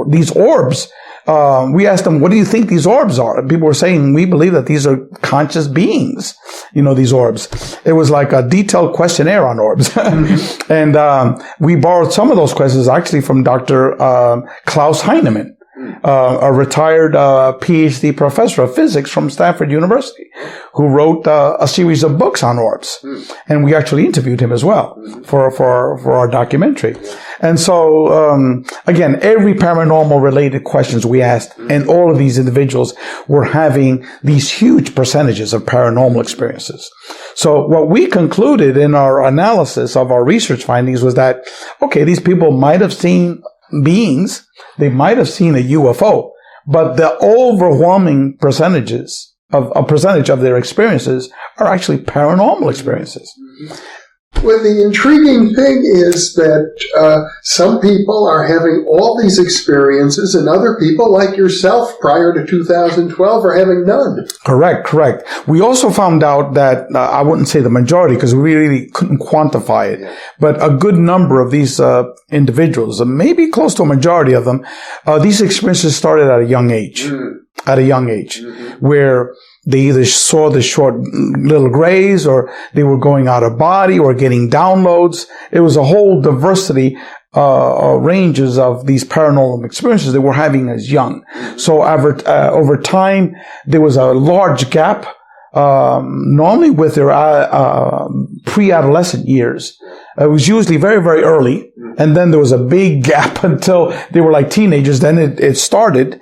these orbs. We asked them, what do you think these orbs are? And people were saying, we believe that these are conscious beings, these orbs. It was like a detailed questionnaire on orbs. And we borrowed some of those questions actually from Dr. Klaus Heinemann, a retired PhD professor of physics from Stanford University, who wrote a series of books on orbs. And we actually interviewed him as well for our documentary. And so, again, every paranormal related questions we asked, and all of these individuals were having these huge percentages of paranormal experiences. So what we concluded in our analysis of our research findings was that, okay, these people might have seen beings, they might have seen a UFO, but the overwhelming percentage of their experiences are actually paranormal experiences. Well, the intriguing thing is that some people are having all these experiences, and other people, like yourself, prior to 2012, are having none. Correct. We also found out that, I wouldn't say the majority, because we really couldn't quantify it, but a good number of these individuals, maybe close to a majority of them, these experiences started at a young age. Where they either saw the short little grays, or they were going out of body, or getting downloads. It was a whole diversity ranges of these paranormal experiences they were having as young. So over time, there was a large gap, normally with their pre-adolescent years. It was usually very, very early. And then there was a big gap until they were like teenagers. Then it started.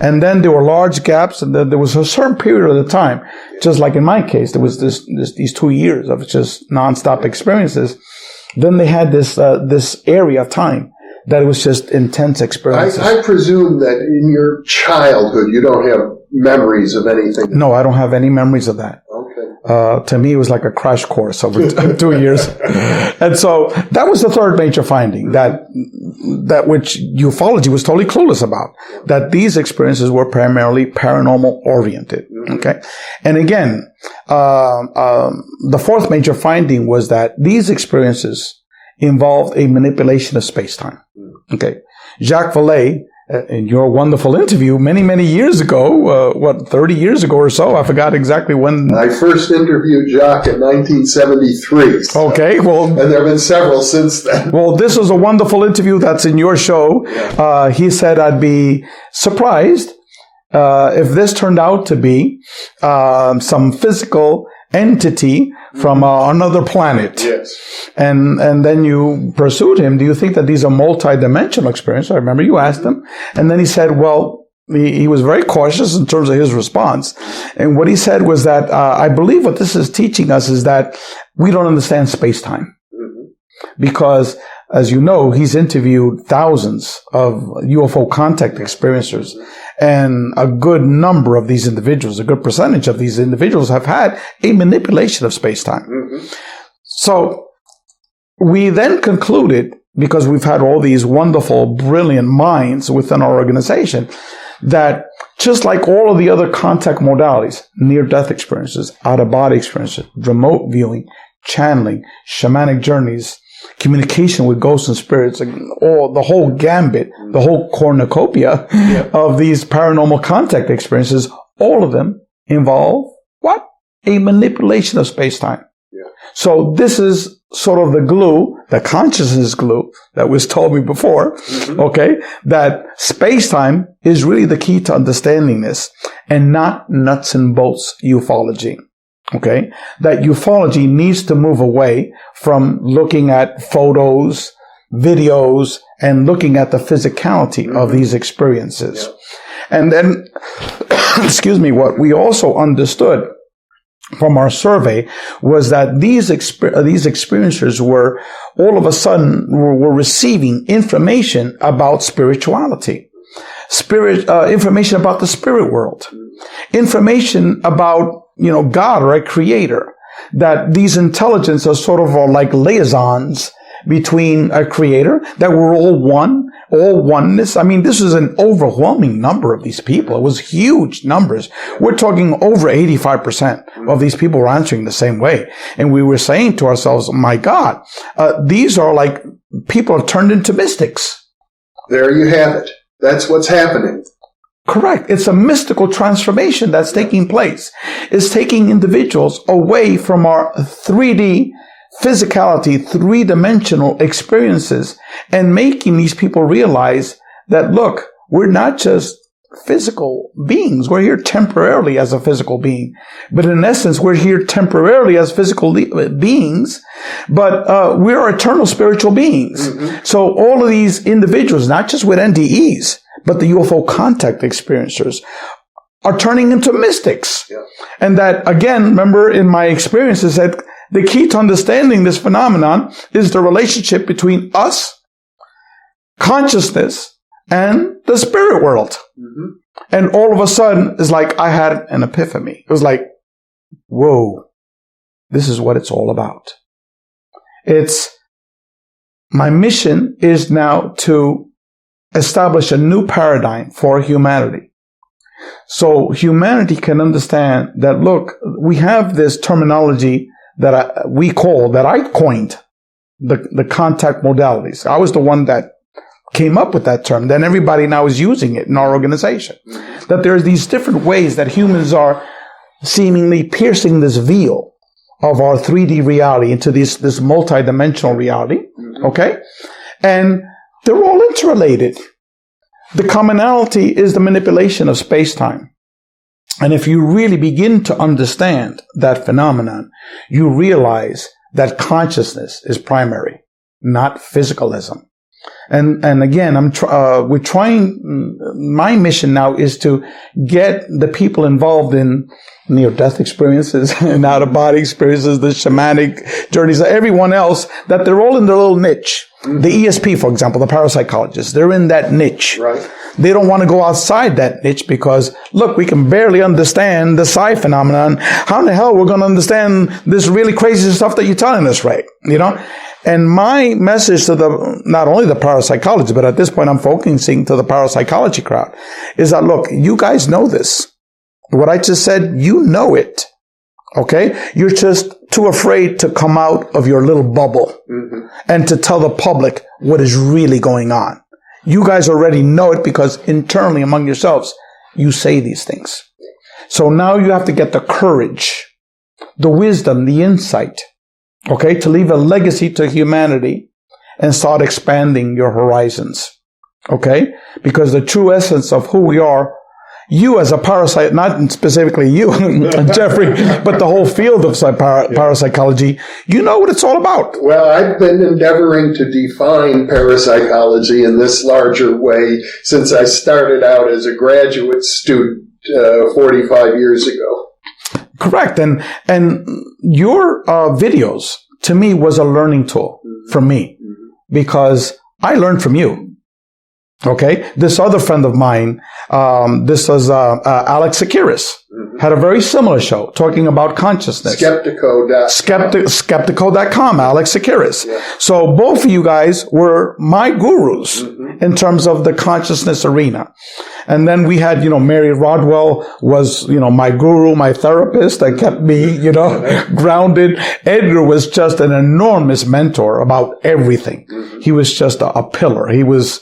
And then there were large gaps. And then there was a certain period of the time, just like in my case, there was these 2 years of just nonstop experiences. Then they had this area of time that it was just intense experiences. I presume that in your childhood, you don't have memories of anything. No, I don't have any memories of that. Okay. To me, it was like a crash course over 2 years. And so that was the third major finding, that which ufology was totally clueless about, that these experiences were primarily paranormal oriented. Okay. And again, the fourth major finding was that these experiences involved a manipulation of space-time. Okay. Jacques Vallée, in your wonderful interview many, many years ago, 30 years ago or so, I forgot exactly when. I first interviewed Jacques in 1973. So, okay, well. And there have been several since then. Well, this was a wonderful interview that's in your show. Yeah. He said I'd be surprised if this turned out to be some physical entity from another planet. Yes. And then you pursued him. Do you think that these are multi-dimensional experiences? I remember you asked him. And then he said, well, he was very cautious in terms of his response. And what he said was that, I believe what this is teaching us is that we don't understand space-time. Because, as you know, he's interviewed thousands of UFO contact experiencers. And a good number of these individuals, a good percentage of these individuals have had a manipulation of space-time. So we then concluded, because we've had all these wonderful, brilliant minds within our organization, that just like all of the other contact modalities, near-death experiences, out-of-body experiences, remote viewing, channeling, shamanic journeys, communication with ghosts and spirits, all the whole gambit, the whole cornucopia of these paranormal contact experiences, all of them involve what? A manipulation of space-time. So this is sort of the glue, the consciousness glue that was told me before, okay, that space-time is really the key to understanding this and not nuts and bolts ufology. Okay, that ufology needs to move away from looking at photos, videos, and looking at the physicality of these experiences. And then, excuse me, what we also understood from our survey was that these experiencers were all of a sudden were receiving information about spirituality, information about the spirit world, information about God or a creator, that these intelligences are sort of like liaisons between a creator, that we're all one, all oneness. I mean, this is an overwhelming number of these people. It was huge numbers. We're talking over 85% of these people were answering the same way. And we were saying to ourselves, my God, these are like people are turned into mystics. There you have it. That's what's happening. Correct. It's a mystical transformation that's taking place. It's taking individuals away from our 3D physicality, three-dimensional experiences, and making these people realize that, look, we're not just physical beings. We're here temporarily as a physical being. But in essence, we're here temporarily as physical beings, but we are eternal spiritual beings. So all of these individuals, not just with NDEs, but the UFO contact experiencers, are turning into mystics. And that, again, remember in my experiences that the key to understanding this phenomenon is the relationship between us, consciousness, and the spirit world. And all of a sudden, it's like I had an epiphany. It was like, whoa, this is what it's all about. My mission is now to establish a new paradigm for humanity. So humanity can understand that, look, we have this terminology that I coined, the contact modalities. I was the one that came up with that term. Then everybody now is using it in our organization. That there's these different ways that humans are seemingly piercing this veil of our 3D reality into this multidimensional reality. Okay? And they're all interrelated. The commonality is the manipulation of space-time. And if you really begin to understand that phenomenon, you realize that consciousness is primary, not physicalism. And again, we're trying, my mission now is to get the people involved in near-death experiences and out-of-body experiences, the shamanic journeys, everyone else, that they're all in their little niche. The ESP, for example, the parapsychologists, they're in that niche. Right. They don't want to go outside that niche because, look, we can barely understand the psi phenomenon. How in the hell we're going to understand this really crazy stuff that you're telling us, Ray? And my message to not only the parapsychologists, but at this point I'm focusing to the parapsychology crowd, is that, look, you guys know this. What I just said, you know it. Okay? You're just too afraid to come out of your little bubble and to tell the public what is really going on. You guys already know it because internally among yourselves, you say these things. So now you have to get the courage, the wisdom, the insight, okay, to leave a legacy to humanity and start expanding your horizons. Okay? Because the true essence of who we are you as a parasite, not specifically you, Jeffrey, but the whole field of parapsychology, you know what it's all about. Well, I've been endeavoring to define parapsychology in this larger way since I started out as a graduate student 45 years ago. Correct. And your videos, to me, was a learning tool for me because I learned from you. Okay, this other friend of mine, this was Alex Akiris, had a very similar show talking about consciousness. Skeptico.com, Alex Akiris. Yeah. So both of you guys were my gurus in terms of the consciousness arena. And then we had, Mary Rodwell was, my guru, my therapist that kept me, grounded. Edgar was just an enormous mentor about everything. He was just a pillar. He was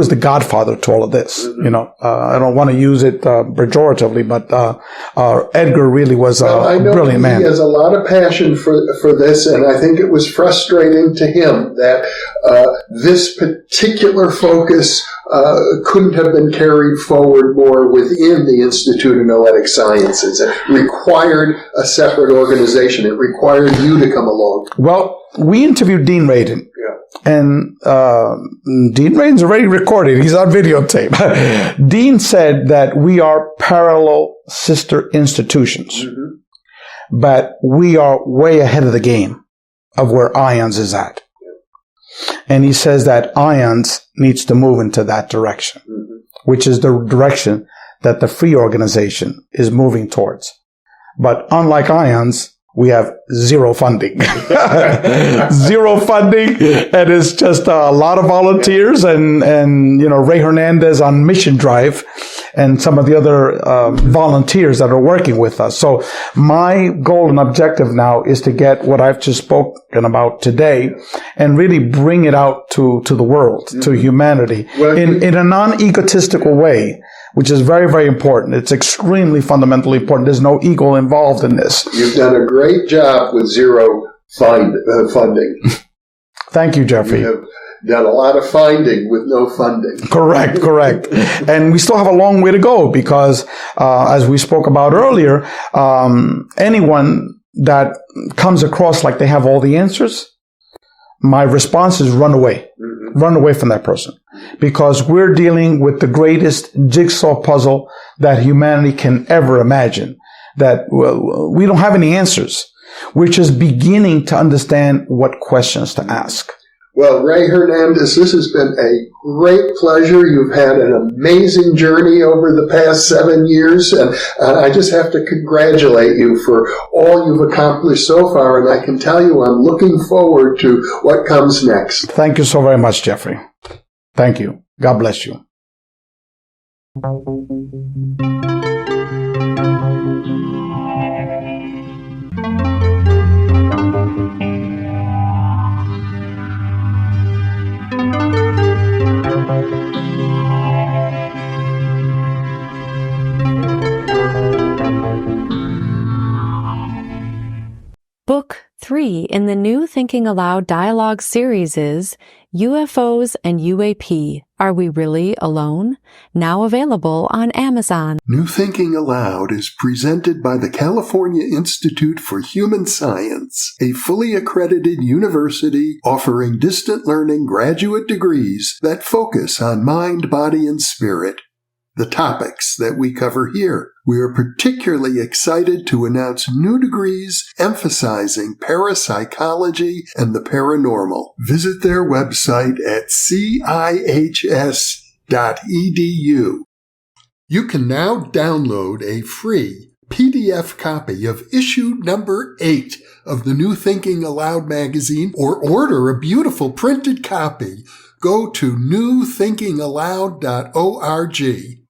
the godfather to all of this. I don't want to use it pejoratively, but Edgar really was a brilliant man. He has a lot of passion for this, and I think it was frustrating to him that this particular focus couldn't have been carried forward more within the Institute of Noetic Sciences. It required a separate organization. It required you to come along. Well, we interviewed Dean Radin. And Dean Radin's already recorded. He's on videotape. Dean said that we are parallel sister institutions, but we are way ahead of the game of where IONS is at. And he says that IONS needs to move into that direction, which is the direction that the free organization is moving towards. But unlike IONS, we have zero funding. Zero funding. And it's just a lot of volunteers and Rey Hernandez on Mission Drive and some of the other volunteers that are working with us. So my goal and objective now is to get what I've just spoken about today and really bring it out to the world, to humanity, in a non-egotistical way, which is very, very important. It's extremely fundamentally important. There's no ego involved in this. You've done a great job with zero funding. Thank you, Jeffrey. You have done a lot of finding with no funding. Correct. And we still have a long way to go because, as we spoke about earlier, anyone that comes across like they have all the answers, my response is run away. Run away from that person. Because we're dealing with the greatest jigsaw puzzle that humanity can ever imagine. That we don't have any answers. We're just beginning to understand what questions to ask. Well, Rey Hernandez, this has been a great pleasure. You've had an amazing journey over the past 7 years, and I just have to congratulate you for all you've accomplished so far, and I can tell you I'm looking forward to what comes next. Thank you so very much, Jeffrey. Thank you. God bless you. Book 3 in the new Thinking Aloud dialogue series is UFOs and UAP, Are We Really Alone? Now available on Amazon. New Thinking Aloud is presented by the California Institute for Human Science, a fully accredited university offering distant learning graduate degrees that focus on mind, body, and spirit. The topics that we cover here. We are particularly excited to announce new degrees emphasizing parapsychology and the paranormal. Visit their website at cihs.edu. You can now download a free PDF copy of issue number 8 of the New Thinking Aloud magazine or order a beautiful printed copy. Go to newthinkingaloud.org.